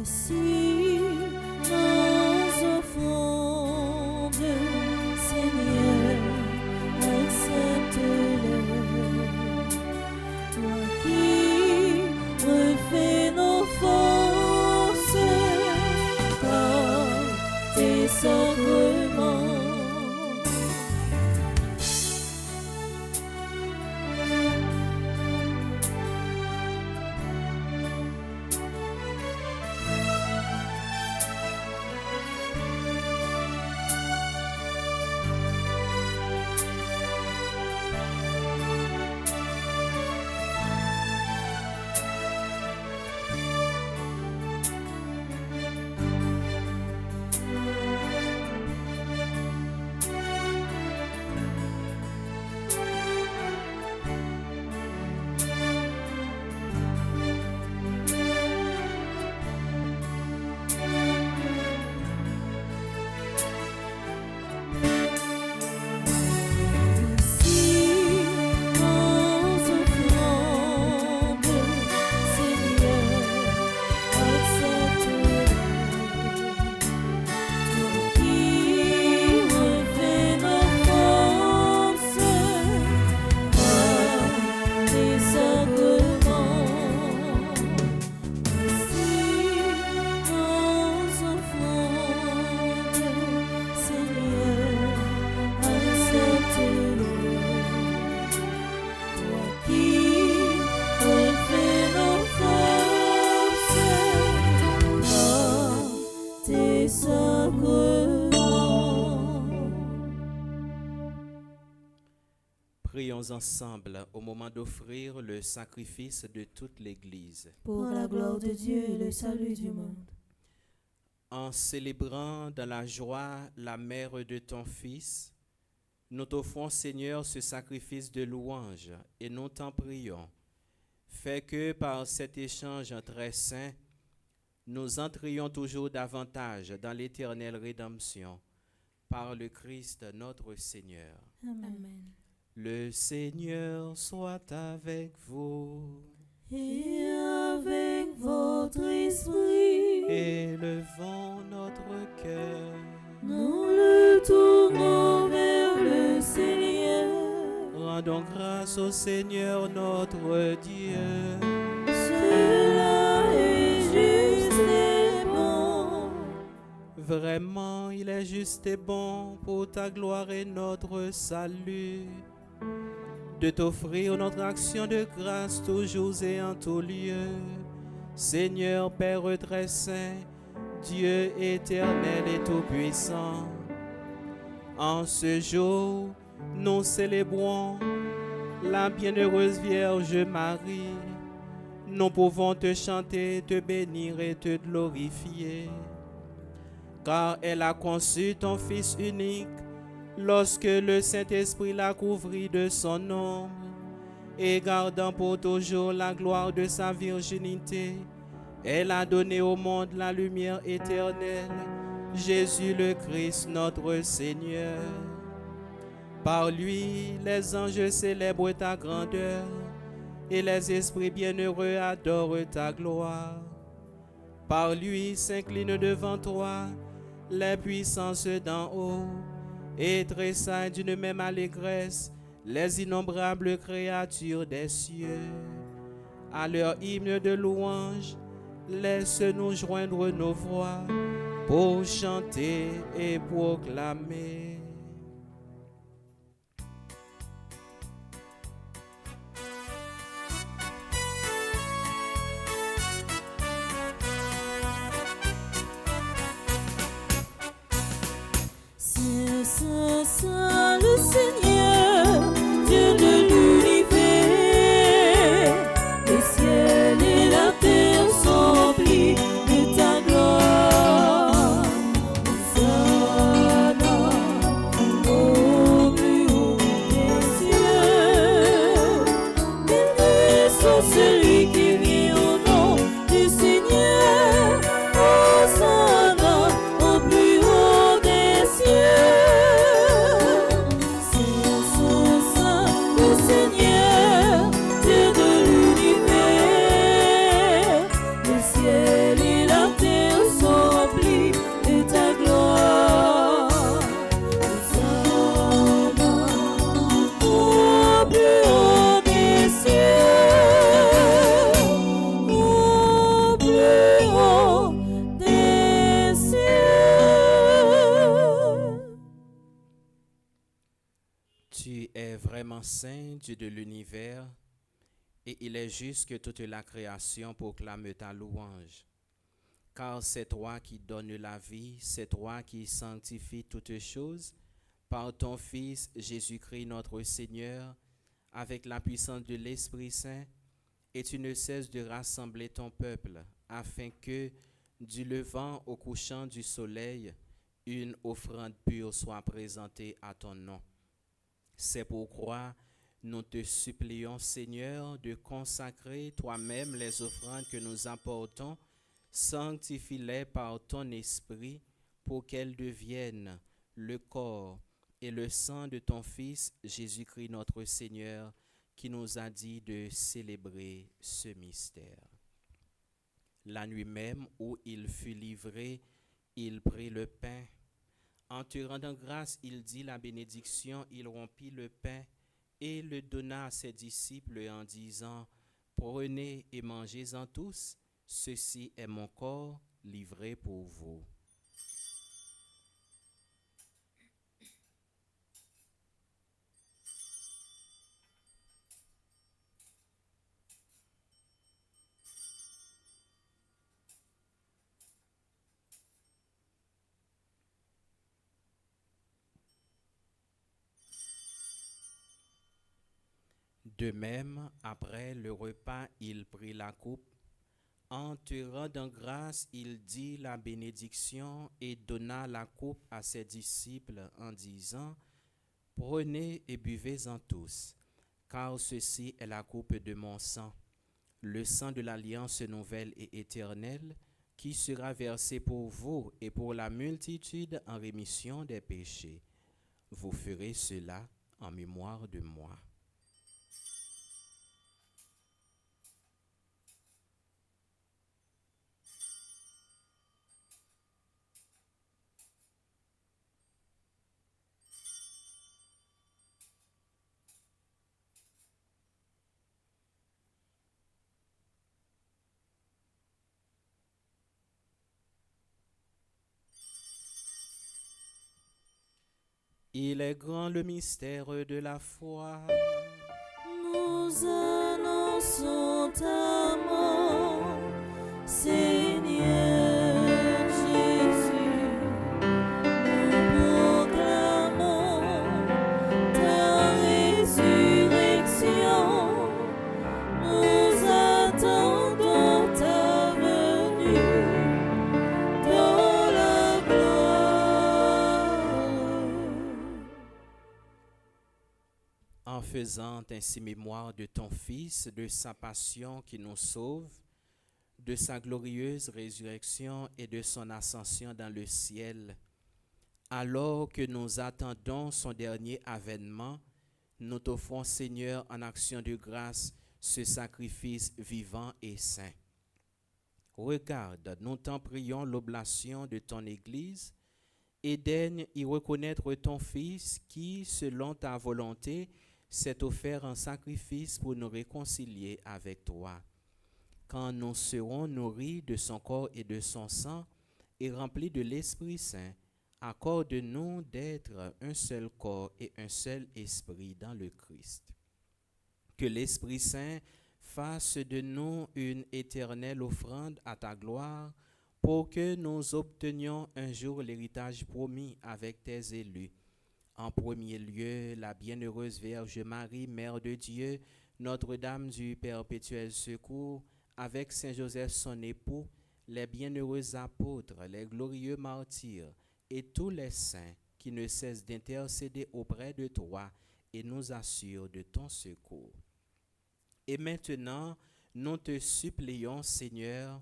Voici nos offrandes, Seigneur, accepte-les. Toi qui refais nos forces par tes sacrements. Prions ensemble au moment d'offrir le sacrifice de toute l'Église. Pour la gloire de Dieu et le salut du monde. En célébrant dans la joie la mère de ton Fils, nous t'offrons, Seigneur, ce sacrifice de louange et nous t'en prions. Fais que par cet échange très saint, nous entrions toujours davantage dans l'éternelle rédemption par le Christ notre Seigneur. Amen. Le Seigneur soit avec vous. Et avec votre esprit, Élevons notre cœur. nous le tournons vers le Seigneur. Rendons grâce au Seigneur notre Dieu. Cela est juste et bon. Vraiment, il est juste et bon pour ta gloire et notre salut de t'offrir notre action de grâce toujours et en tout lieu. Seigneur Père très saint, Dieu éternel et tout-puissant, en ce jour, nous célébrons la bienheureuse Vierge Marie. Nous pouvons te chanter, te bénir et te glorifier, car elle a conçu ton Fils unique lorsque le Saint-Esprit l'a couvri de son ombre, et gardant pour toujours la gloire de sa virginité, elle a donné au monde la lumière éternelle, Jésus le Christ notre Seigneur. Par lui, les anges célèbrent ta grandeur, et les esprits bienheureux adorent ta gloire. Par lui s'inclinent devant toi les puissances d'en haut, et tressaillent d'une même allégresse les innombrables créatures des cieux. À leur hymne de louange, laisse-nous joindre nos voix pour chanter et proclamer. Saint, Saint, le Seigneur, Dieu de l'univers, le ciel et la terre sont remplis de ta gloire. Hosanna, est vraiment saint, Dieu de l'univers, et il est juste que toute la création proclame ta louange. Car c'est toi qui donnes la vie, c'est toi qui sanctifies toutes choses, par ton Fils Jésus-Christ notre Seigneur, avec la puissance de l'Esprit Saint, et tu ne cesses de rassembler ton peuple, afin que, du levant au couchant du soleil, une offrande pure soit présentée à ton nom. C'est pourquoi nous te supplions, Seigneur, de consacrer toi-même les offrandes que nous apportons, sanctifie-les par ton esprit pour qu'elles deviennent le corps et le sang de ton Fils Jésus-Christ notre Seigneur, qui nous a dit de célébrer ce mystère. La nuit même où il fut livré, il prit le pain. En te rendant grâce, il dit la bénédiction, il rompit le pain et le donna à ses disciples en disant, « Prenez et mangez-en tous, ceci est mon corps livré pour vous. » De même, après le repas, il prit la coupe. En te rendant grâce, il dit la bénédiction et donna la coupe à ses disciples en disant, « Prenez et buvez-en tous, car ceci est la coupe de mon sang, le sang de l'alliance nouvelle et éternelle, qui sera versé pour vous et pour la multitude en rémission des péchés. Vous ferez cela en mémoire de moi. » Il est grand le mystère de la foi. Nous annonçons ta mort, Seigneur Jésus. Nous proclamons ta résurrection. Nous attendons ta venue dans la gloire. En faisant ainsi mémoire de ton Fils, de sa passion qui nous sauve, de sa glorieuse résurrection et de son ascension dans le ciel, alors que nous attendons son dernier avènement, nous t'offrons, Seigneur, en action de grâce, ce sacrifice vivant et saint. Regarde, nous t'en prions l'oblation de ton Église et daigne y reconnaître ton Fils qui, selon ta volonté, s'est offert en sacrifice pour nous réconcilier avec toi. Quand nous serons nourris de son corps et de son sang et remplis de l'Esprit Saint, accorde-nous d'être un seul corps et un seul esprit dans le Christ. Que l'Esprit Saint fasse de nous une éternelle offrande à ta gloire pour que nous obtenions un jour l'héritage promis avec tes élus. En premier lieu, la bienheureuse Vierge Marie, Mère de Dieu, Notre-Dame du Perpétuel Secours, avec Saint Joseph son époux, les bienheureux apôtres, les glorieux martyrs et tous les saints qui ne cessent d'intercéder auprès de toi et nous assurent de ton secours. Et maintenant, nous te supplions, Seigneur,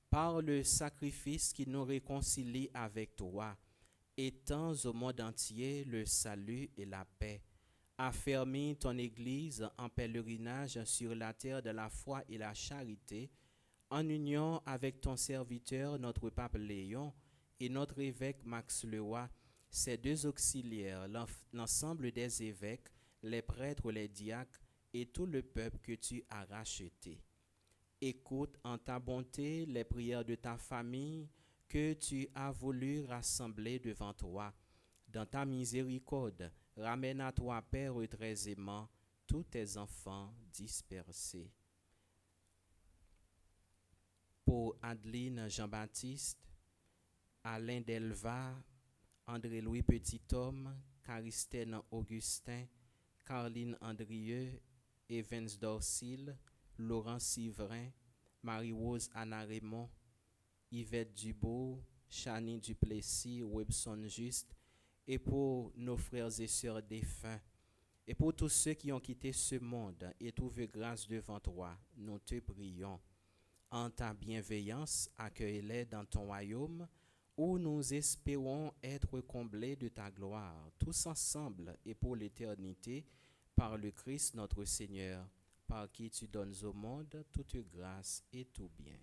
par le sacrifice qui nous réconcilie avec toi, étends au monde entier le salut et la paix. Affermis ton Église en pèlerinage sur la terre de la foi et la charité, en union avec ton serviteur, notre pape Léon, et notre évêque Max Leroy, ses deux auxiliaires, l'ensemble des évêques, les prêtres, les diacres et tout le peuple que tu as racheté. Écoute en ta bonté les prières de ta famille que tu as voulu rassembler devant toi. Dans ta miséricorde, Ramène à toi, Père, très aimant, tous tes enfants dispersés. Pour Adeline Jean-Baptiste, Alain Delva, André-Louis Petit-Homme, Caristène Augustin, Caroline Andrieux, Evans Dorsil, Laurent Sivrin, Marie-Rose Anna Raymond, Yvette Dubois, Chani Duplessis, Webson Juste, et pour nos frères et sœurs défunts, et pour tous ceux qui ont quitté ce monde et trouvé grâce devant toi, nous te prions. En ta bienveillance, accueille-les dans ton royaume, où nous espérons être comblés de ta gloire, tous ensemble et pour l'éternité, par le Christ notre Seigneur, par qui tu donnes au monde toute grâce et tout bien.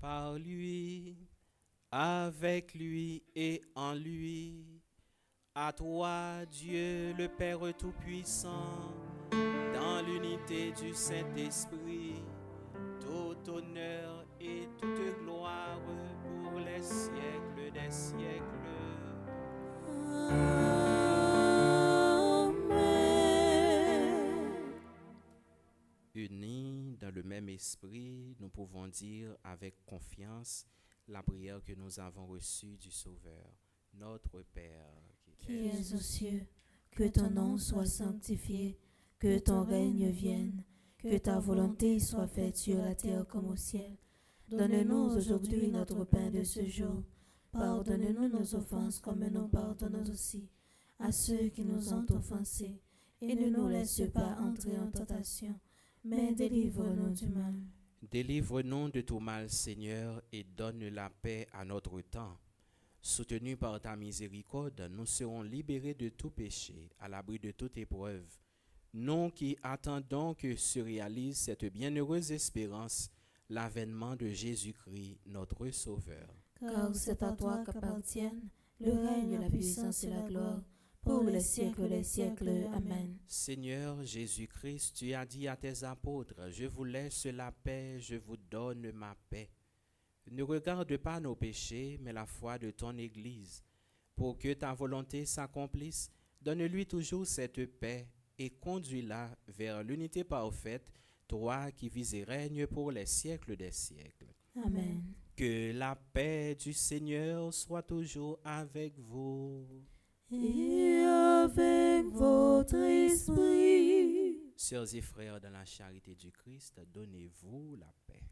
Par lui, avec lui et en lui, à toi, Dieu le Père Tout-Puissant, dans l'unité du Saint-Esprit, tout honneur et toute gloire pour les siècles des siècles. Unis dans le même esprit, nous pouvons dire avec confiance la prière que nous avons reçue du Sauveur. Notre Père, qui es aux cieux, que ton nom soit sanctifié, que ton règne vienne, que ta volonté soit faite sur la terre comme au ciel. Donne-nous aujourd'hui notre pain de ce jour. Pardonne-nous nos offenses comme nous pardonnons aussi à ceux qui nous ont offensés. Et ne nous laisse pas entrer en tentation, mais délivre-nous du mal. Délivre-nous de tout mal, Seigneur, et donne la paix à notre temps. Soutenus par ta miséricorde, nous serons libérés de tout péché, à l'abri de toute épreuve. Nous qui attendons que se réalise cette bienheureuse espérance, l'avènement de Jésus-Christ, notre Sauveur. Car c'est à toi qu'appartiennent le règne, la puissance et la gloire, pour les siècles des siècles. Amen. Seigneur Jésus-Christ, tu as dit à tes apôtres, je vous laisse la paix, je vous donne ma paix. Ne regarde pas nos péchés, mais la foi de ton Église. Pour que ta volonté s'accomplisse, donne-lui toujours cette paix et conduis-la vers l'unité parfaite, toi qui vis et règnes pour les siècles des siècles. Amen. Que la paix du Seigneur soit toujours avec vous. Et avec votre esprit. Sœurs et frères dans la charité du Christ, donnez-vous la paix.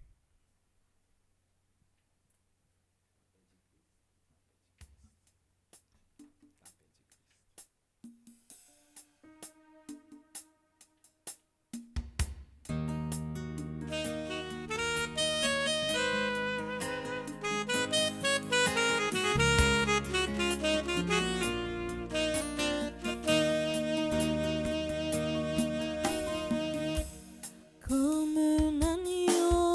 Comme un agneau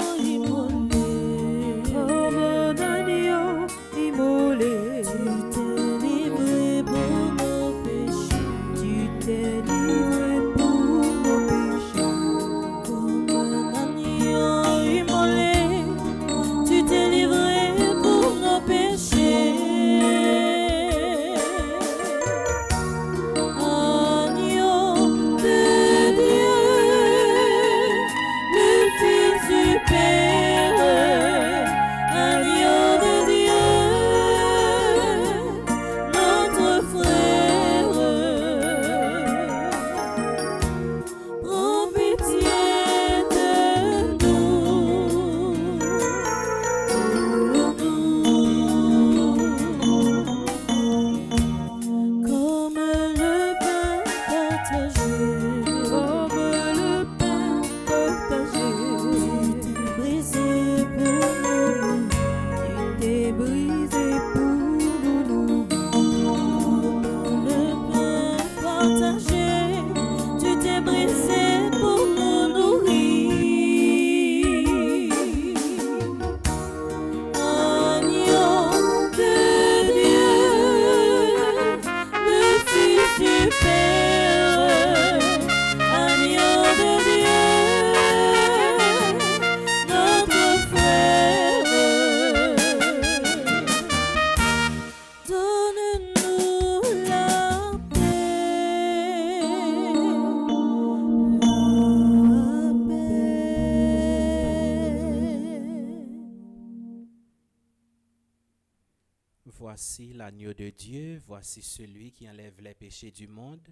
Voici l'agneau de Dieu, voici celui qui enlève les péchés du monde.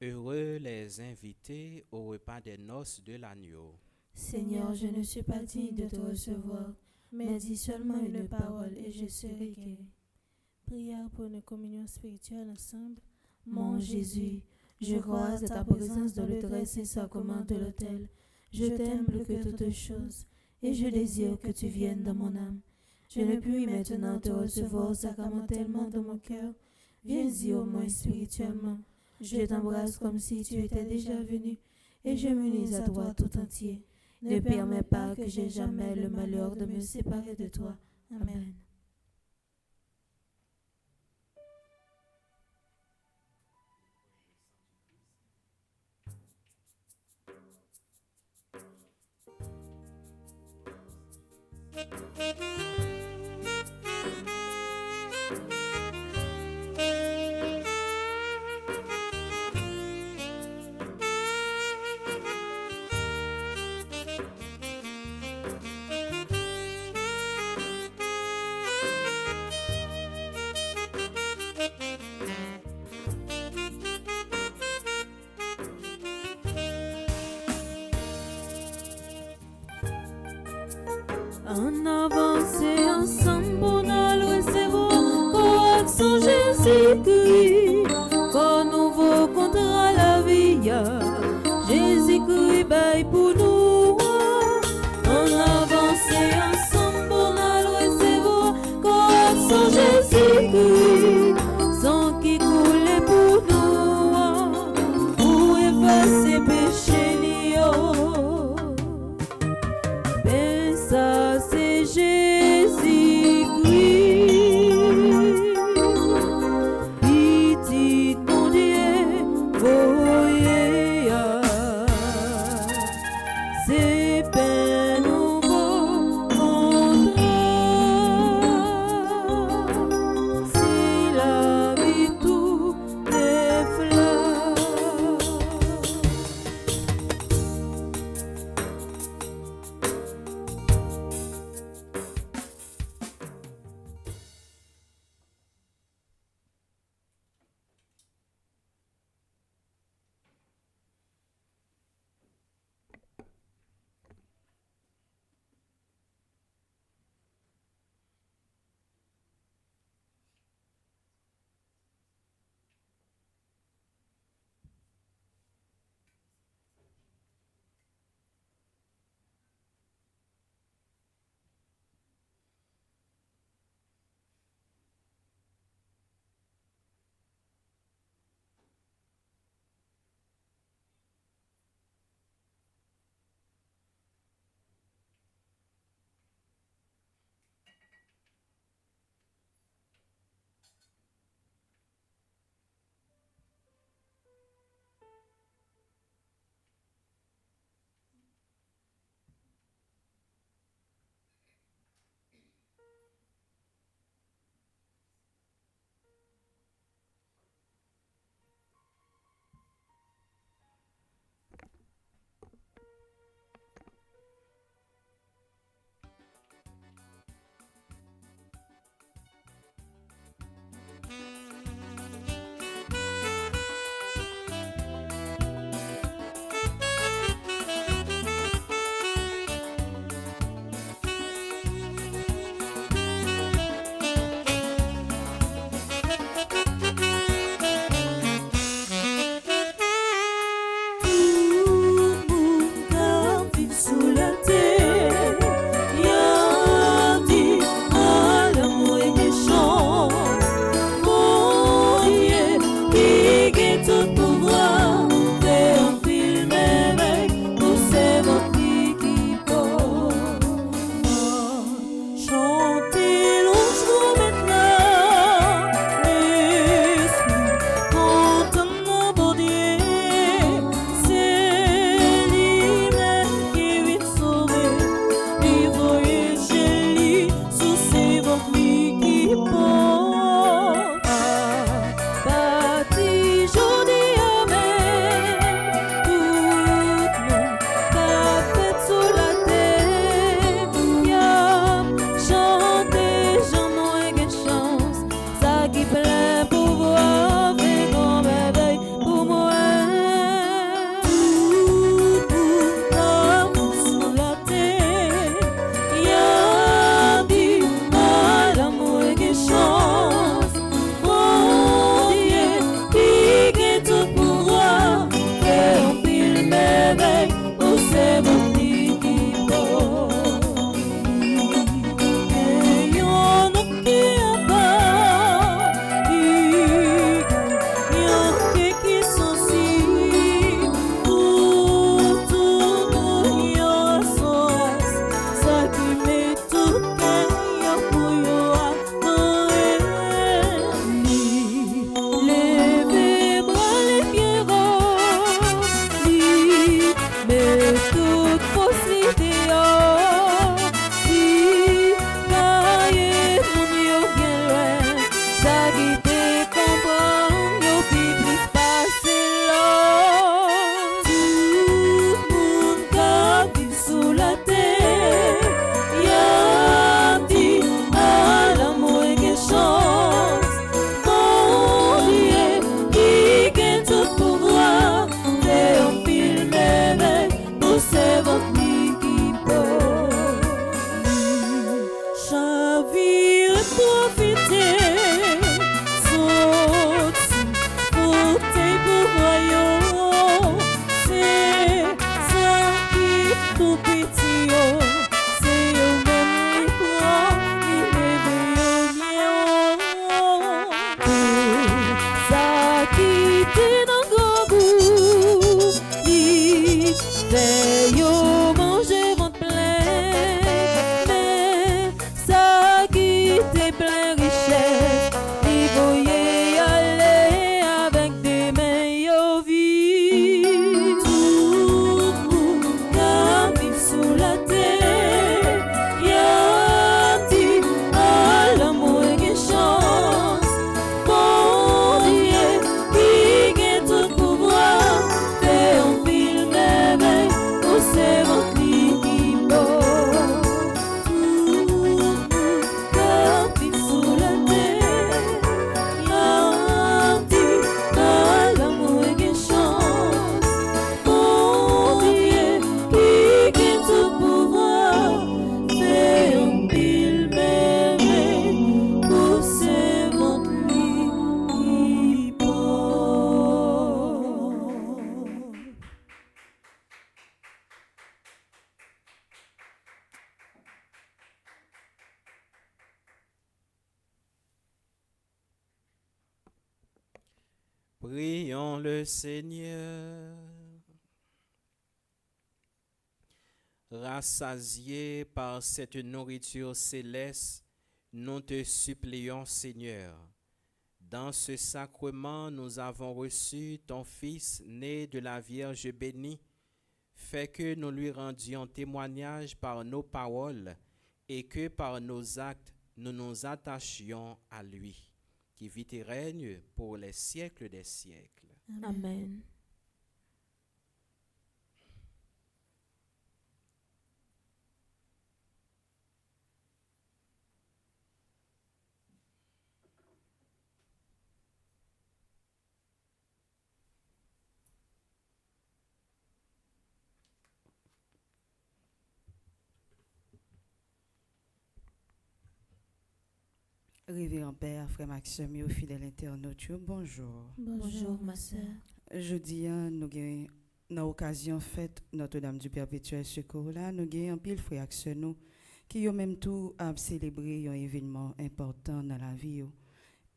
Heureux les invités au repas des noces de l'agneau. Seigneur, je ne suis pas digne de te recevoir, mais dis seulement une parole et je serai guéri. Prière pour une communion spirituelle ensemble. Mon Jésus, je crois à ta présence dans le très saint sacrement de l'autel. Je t'aime plus que toutes choses et je désire que tu viennes dans mon âme. Je ne puis maintenant te recevoir sacramentellement dans mon cœur. Viens-y au moins spirituellement. Je t'embrasse comme si tu étais déjà venu et je m'unis à toi tout entier. Ne permets pas que j'aie jamais le malheur de me séparer de toi. Amen. En avance ensemble, on a le recevoir correction Jésus-Christ, qu'on nouveau contre la vie. Jésus-Christ baille pour nous. En avance ensemble, on a le recevoir correction Jésus-Christ, sang qui coule pour nous, pour effacer péché ni. Ça c'est Jésus-Christ, petit mon Dieu, voyez, c'est peine nouveau contrat, c'est la vie tout les fleurs. tout petit yo, c'est yo même qui prend, qui lève yo mien. Tout ça qui était dans gros goût, il fait yo manger ventre plein, mais ça qui était plein richesse, il voyait y aller avec des mains yo vides. Tout monde qui vit sous la terre, y a dit à l'amour qui chance, bon Dieu qui gagne tout pouvoir, fait un film merveille pour ses ventres qui portent. Tout monde qui vit sous la terre, y a dit à l'amour qui chance, bon Dieu qui gagne tout pouvoir, fait un film merveille pour ses ventres qui portent. Prions le Seigneur. Rassasiés par cette nourriture céleste, nous te supplions, Seigneur. Dans ce sacrement, nous avons reçu ton Fils né de la Vierge bénie. Fais que nous lui rendions témoignage par nos paroles et que par nos actes, nous nous attachions à lui, qui vit et règne pour les siècles des siècles. Amen. Révérend Père, frère Maxime et aux fidèles internautes, bonjour. Bonjour ma sœur. Jeudi, nous avons dans l'occasion fête Notre-Dame du Perpétuel Secours là, nous avons un pile frère Maxime nous qui ont même tout à célébrer un événement important dans la vie yo.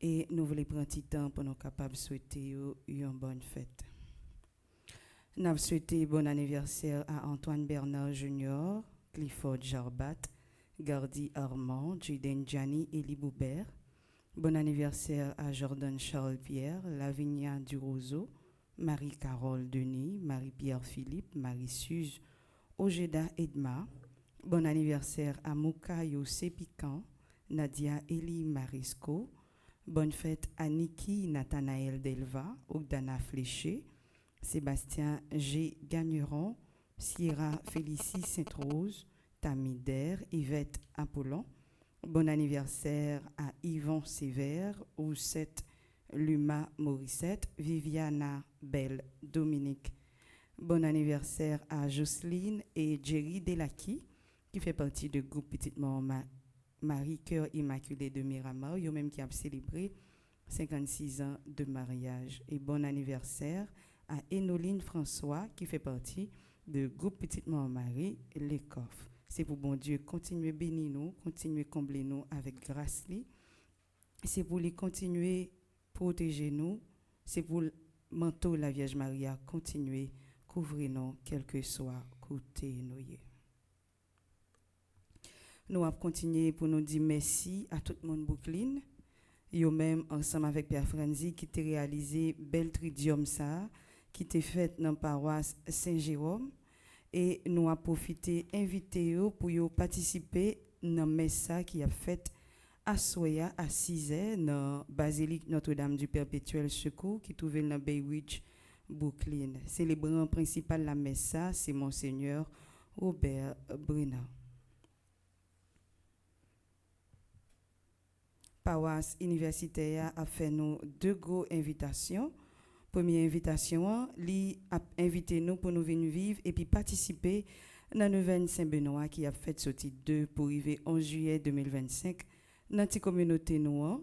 Et nous voulons prendre un petit temps pour nous capables de souhaiter yo une bonne fête. Nous souhaitons bon anniversaire à Antoine Bernard Junior, Clifford Jarbat, Gardi Armand, Juden Gianni et Liboubert. Bon anniversaire à Jordan Charles Pierre, Lavinia Durozo, Marie-Carole Denis, Marie-Pierre Philippe, Marie-Suze, Ojeda Edma. Bon anniversaire à Mouka Yossé Piquant, Nadia Eli Marisco. Bonne fête à Niki Nathanaël Delva, Ogdana Fléché, Sébastien G. Gagneron, Sierra Félicie Sainte-Rose, Tamider, Yvette Apollon. Bon anniversaire à Yvon Sévère, Roussette Luma Morissette, Viviana Belle Dominique. Bon anniversaire à Jocelyne et Jerry Delaki, qui fait partie du groupe Petite Maman Marie-Cœur Immaculée de Miramar, eux même qui a célébré 56 ans de mariage. Et bon anniversaire à Enoline François, qui fait partie du groupe Petite Maman Marie, les coffres. C'est pour bon Dieu continuer bénir nous, continuer combler nous avec grâce. C'est pour lui continuer protéger nous. C'est pour le manteau la Vierge Maria continuer couvrir nous, quel que soit côté nous. Nous allons continuer pour nous dire merci à tout le monde Brooklyn. Yo même ensemble avec Pierre Franzi qui t'a réalisé bel tridium ça, qui t'a fait dans la paroisse Saint-Jérôme. Et nous avons profité inviter eux pour participer dans le messa qui a fait à Soya à 6h dans la basilique Notre-Dame du Perpétuel Secours qui trouve dans Bay Ridge, Brooklyn. Célébrant principal la messa, c'est Monseigneur Robert Brenner. Paroisse universitaire a fait nous deux grosses invitations. Première invitation, lui a invité nous pour nous venir vivre et puis participer dans la neuvaine Saint-Benoît qui a fait sortie 2 pour arriver 11 juillet 2025 dans la communauté noire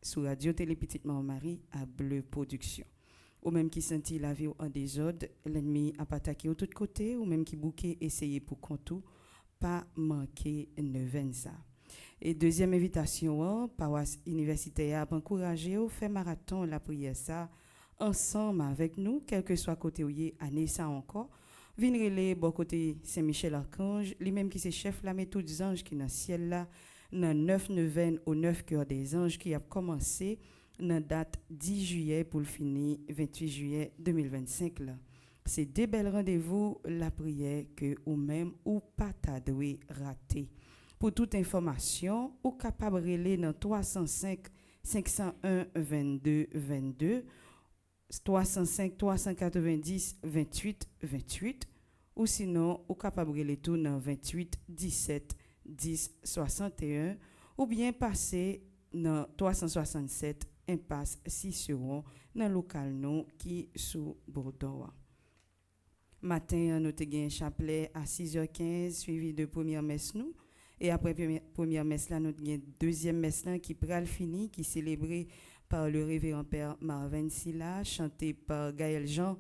sous Radio Télé Petite Maman Marie à Bleu Production. ou même qui sentit la vie en désordre, l'ennemi a pas attaqué de tous côtés, ou même qui bouquet essayer pour contou, pas manquer neuvaine ça. Et deuxième invitation, paroisse universitaire a encouragé au faire marathon la prière ça ensemble avec nous, quel que soit côté où y année ça encore. Venir les bon côté Saint-Michel Archange, lui-même qui c'est chef la met tous les anges qui dans le ciel là, dans 9 neuvaines au 9 cœur des anges qui a commencé dans date 10 juillet pour le finir 28 juillet 2025 là. C'est des belles rendez-vous la prière que ou même ou pas ta doué rater. Pour toute information, ou capable de relais dans 305 501 22 22, 305 390 28 28, ou sinon, ou capable de relais tout dans 28 17 10 61, ou bien passer dans 367 impasse 6 sur dans local non qui sous Bordeaux. Matin, nous avons un chapelet à 6h15 suivi de première messe nous. Et après première messe là, nous avons une deuxième messe là qui pral fini, qui est célébrée par le révérend père Marvin Silla, chanté par Gaël Jean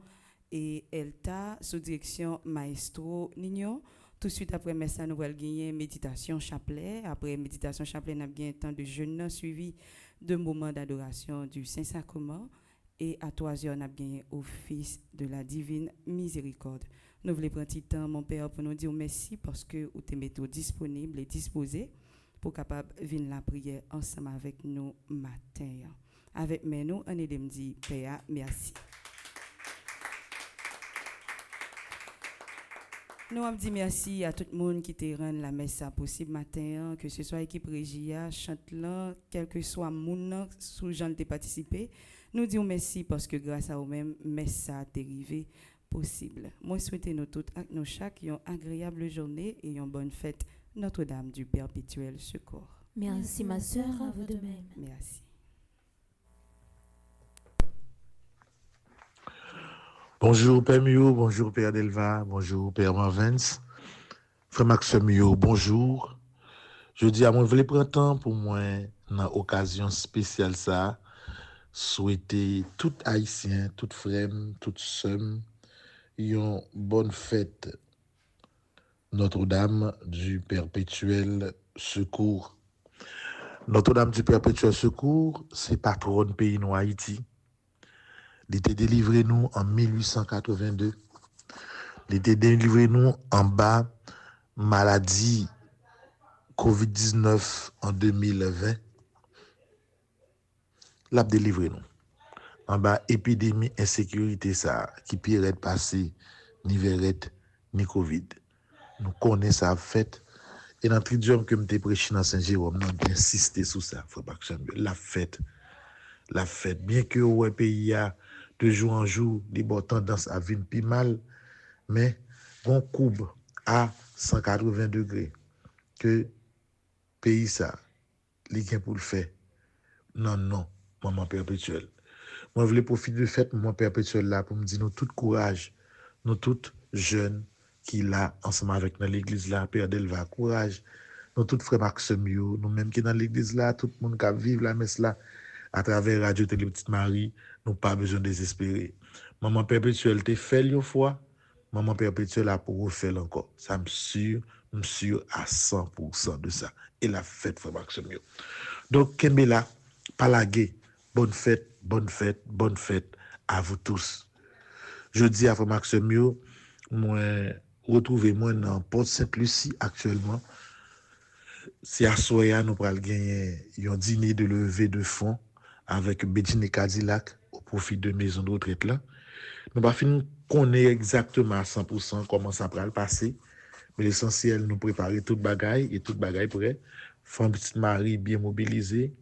et Elta, sous direction Maestro Nignon. Tout de suite après messe là, nous allons gagner méditation chapelet. Après méditation chapelet, nous avons un temps de jeûne suivi de moments d'adoration du Saint-Sacrement. Et à 3h, nous avons gagné office de la divine miséricorde. Nous voulons prendre un temps, mon Père, pour nous dire merci parce que vous êtes disponible et disposé pour capable venir la prière ensemble avec nous matin. Avec nous, on est de me dire, Père, merci. Nous avons dit merci à tout le monde qui te rend la messe possible matin, que ce soit l'équipe Régia, chante là, quel que soit moun sous gens de participer. Nous disons merci parce que grâce à vous-même, messe a dérivé possible. Moi, souhaite nous toutes, nous chaque, une agréable journée et une bonne fête Notre-Dame du Perpétuel Secours. Merci ma sœur, à vous de même. Merci. Bonjour Père Mio, bonjour Père Delva, bonjour Père Marvens, Frère Maxime Mio, bonjour. Je dis à moi, je voulais prendre temps pour moi, dans occasion spéciale ça, souhaiter tout Haïtien, tout frère, tout sœur, une bonne fête Notre-Dame du Perpétuel Secours. Notre-Dame du Perpétuel Secours, c'est patronne pays nous Haïti. Il était délivré nous en 1882. Il était délivré nous en bas maladie COVID-19 en 2020. L'a délivré nous. En bas épidémie insécurité ça qui pire passé ni verette ni Covid. Nous connaissons ça fait et dans tridium que m'était prêché dans Saint-Jérôme, nous insisté sur ça, frère Maxime. La fête bien que ouais pays a de jour en jour, les bonnes tendances à venir plus mal, mais on courbe à 180 degrés que pays ça, les gains pour le faire. Non, maman perpétuelle. Moi, je voulais profiter de fête maman perpétuelle là pour me dire nous tout courage, nous toutes jeunes qui là ensemble avec dans l'église là, Père Delva, courage. Nous toutes frères Maxime, nous même qui dans l'église là, tout le monde qui vive la messe là à travers Radio Télé Petite Marie, nous pas besoin de désespérer. Maman perpétuelle t'es fait une fois, maman perpétuelle a pour refaire encore. Ça me sûr à 100% de ça. Et la fête frère Maxime. Donc Kembela, Palagé, bonne fête à vous tous. Je dis à frère Maxime, moi retrouvez-moi dans Port Sainte-Lucie actuellement. C'est à Soya nous pral gagner un dîner de levée de fonds avec Bédine Cadillac au profit de maison de retraite là. Nous pas fin connaître exactement à 100% comment ça va passer, mais l'essentiel nous préparer toute bagaille et toute bagaille prêt. Femme Petite Marie bien mobilisée,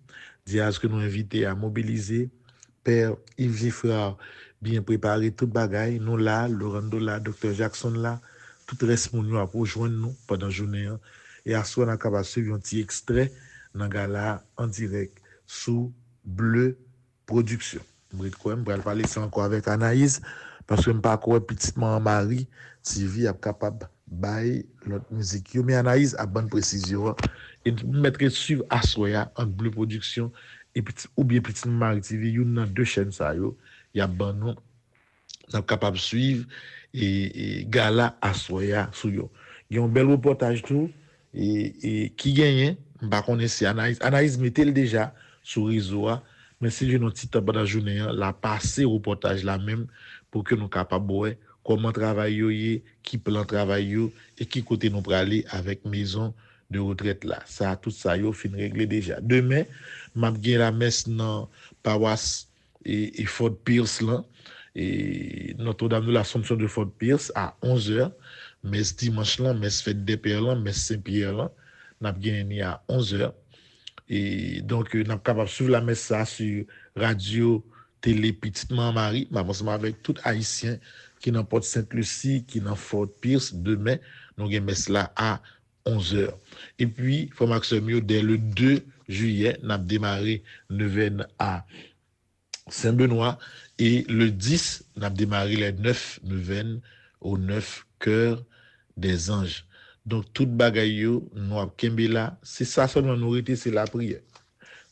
Diaz que nous inviter à mobiliser, Père Yves Giffard bien préparé toute bagaille, nous là, Laurent là, Dr Jackson là, tout reste mon nous pour joindre nous pendant journée et à soi on a capable suivre un petit extrait dans gala en direct sous Bleu Production. Je vais parler ça encore avec Anaïs parce que je ne pas quoi petitement Marie TV est capable bailler l'autre musique. Mais Anaïs a bonne précision et mettre suivre à Soya en Bleu Production et petit ou bien petite Marie TV, il y a deux chaînes ça yo, il y a bon nous sommes capables de suivre et gala à soya sou yo. Il y a un bel reportage tout et qui gagne, pas connaître si Anaïs mettait déjà sur réseau mais si je n'ai petit temps pendant la journée la passer reportage là même pour que nous capables ouais comment travailler qui plan travail yo et qui côté nous pour aller avec maison de retraite là. Ça tout ça yo fin réglé déjà. Demain, m'a gen la messe dans paroisse et Fort Pierce là et Notre-Dame de l'Assomption de Fort Pierce à 11h. Mais dimanche là, messe fête des Pères là, messe Saint-Pierre là, n'a gagné à 11h. Et donc, nous sommes capables de suivre la messe ça sur radio, télé, Petite Marie, ensemble avec tout Haïtien qui dans Port Sainte-Lucie, qui dans Fort Pierce, demain, nous avons messe là à 11h. Et puis, il faut que dès le 2 juillet, nous avons démarré neuvaine à Saint-Benoît et le 10, nous avons démarré les 9 neuvaines au 9 cœurs des anges. Donc, tout bagaille yo, nous avons kembe là, c'est ça seulement nous été, c'est la prière.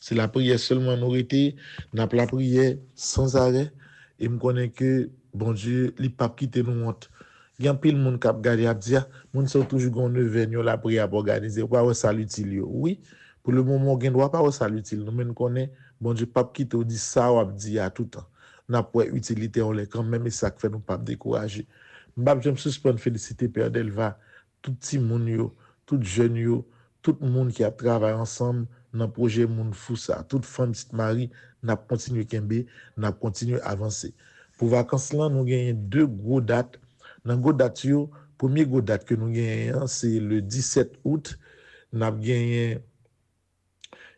C'est la prière seulement nous été, nous avons la prière sans arrêt et me connais que bon Dieu, il pas quitter nous honte. Il y a pile monde qui a regardé a dire, monde sont toujours gon neuvaine la prière pour organiser, pas ça l'utile yo. Oui, pour le moment, on doit pas ça l'utile. Nous même connaît bon Dieu pas quitter ou dit ça ou dit à tout temps. N'a pas utilité on les quand même et ça fait nous pas décourager. M'bab j'aime suspendre féliciter Père Delva, tout petit moun yo, tout jeune yo, tout monde qui a travaillé ensemble dans le projet Moun Fou ça, toute femme petite Marie n'a continué kembe, n'a continué avancer. Pour vacances là, nous gagnons deux gros dates. Dans gros date yo, premier gros date que nous gagnons c'est le 17 août, n'a gagné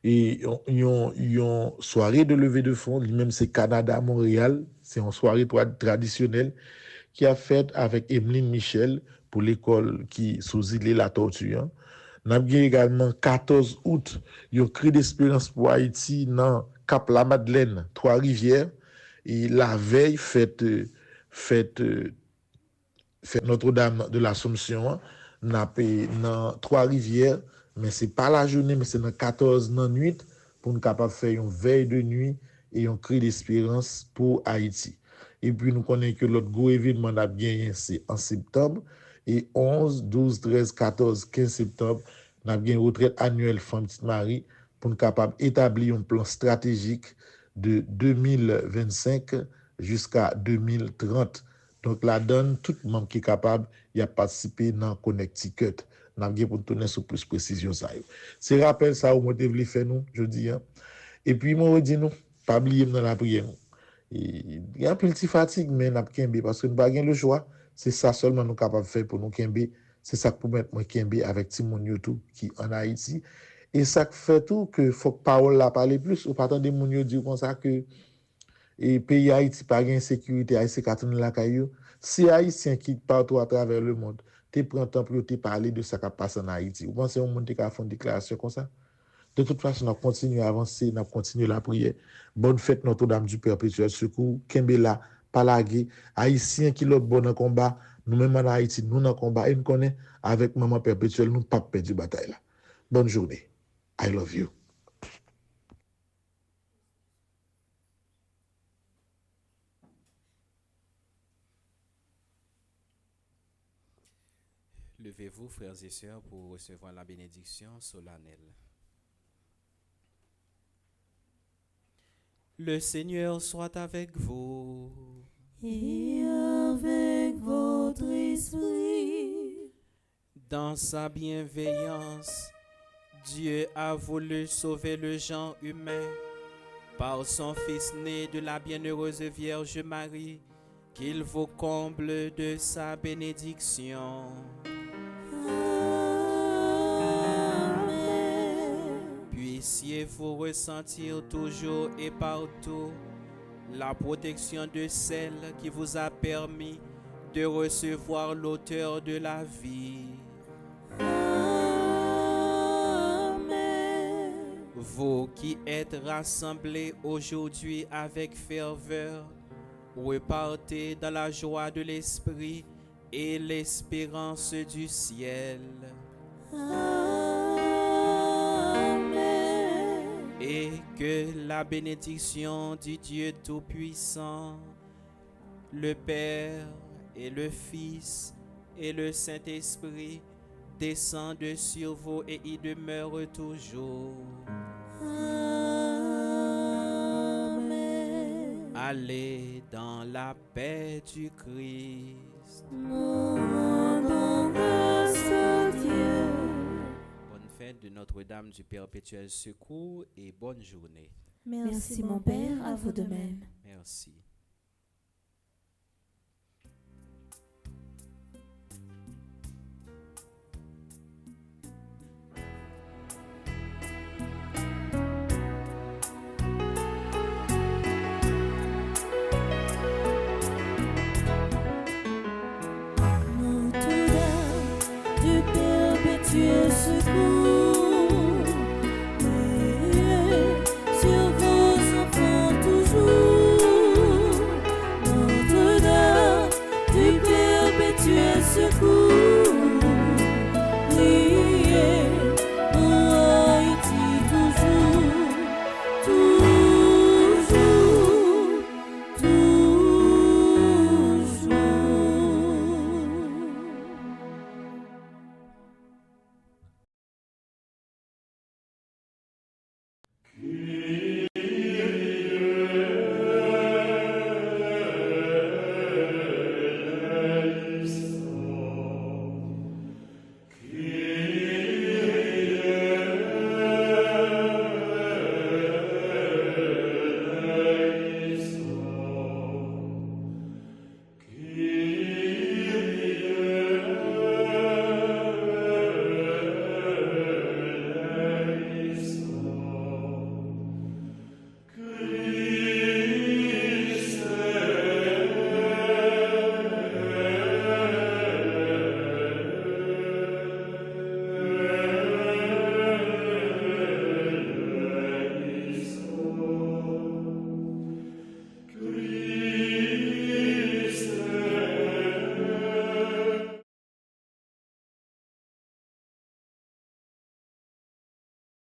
et une soirée de levée de fonds, lui-même c'est Canada Montréal, c'est une soirée traditionnelle qui a fait avec Emeline Michel pour l'école qui sous île La Tortue. Nous avons également 14 août, il y a un cri d'espérance pour Haïti dans Cap La Madeleine, Trois-Rivières. Et la veille, fête Notre-Dame de l'Assomption, dans Trois-Rivières, mais ce n'est pas la journée, mais c'est dans 14 dans nuit pour nous capable faire une veille de nuit et un cri d'espérance pour Haïti. Et puis nous connaissons que l'autre gros événement n'a gagné c'est en septembre et 11, 12, 13, 14, 15 septembre, nous avons une retraite annuelle Femme Petite Marie pour nous capable d'établir un plan stratégique de 2025 jusqu'à 2030. Donc, la donne, tout le monde qui est capable, il a participé dans Connecticut. Nous avons pour tourner sur plus de précision. C'est rappel ça, au moins, de faire nous, je dis. Et puis, moi, je dis nous, pas oublier dans la prière. Il y a un petit fatigue, mais nous avons parce que nous n'avons pas le choix. C'est ça seulement nous capables de faire pour nous kembe. C'est ça pour mettre moi kembe avec Timon YouTube qui en Haïti. Et ça fait tout que faut que parole la parler plus. Ou pas attendre mon yo dire comme ça que et pays Haïti pas gain sécurité Haïti katounen la caillou. Si Haïtien qui partout à travers le monde, tu prends temps pour te parler de ça qui passe en Haïti. Vous pensez au monde qui a fait une déclaration comme ça? De toute façon, on continue à avancer, on continue la prière. Bonne fête Notre-Dame du Perpétuel Secours. Kembela, Palagé, Haïtien qui l'autre bon en combat, nous-mêmes en Haïti, nous dans combat, et nous connaissons avec Maman Perpétuelle, nous pas perdu bataille là. Bonne journée. I love you. Levez-vous, frères et sœurs, pour recevoir la bénédiction solennelle. Le Seigneur soit avec vous. Et avec votre esprit. Dans sa bienveillance, Dieu a voulu sauver le genre humain par son Fils né de la bienheureuse Vierge Marie, qu'il vous comble de sa bénédiction. Puissiez-vous ressentir toujours et partout la protection de celle qui vous a permis de recevoir l'auteur de la vie. Vous qui êtes rassemblés aujourd'hui avec ferveur, repartez dans la joie de l'Esprit et l'espérance du ciel. Et que la bénédiction du Dieu Tout-Puissant, le Père et le Fils et le Saint-Esprit descendent sur vous et y demeurent toujours. Amen. Allez dans la paix du Christ. Nous rendons grâce à Dieu. Bonne fête de Notre-Dame du Perpétuel Secours et bonne journée. Merci mon Père, à vous de même. Merci. Notre-Dame du Perpétuel Secours.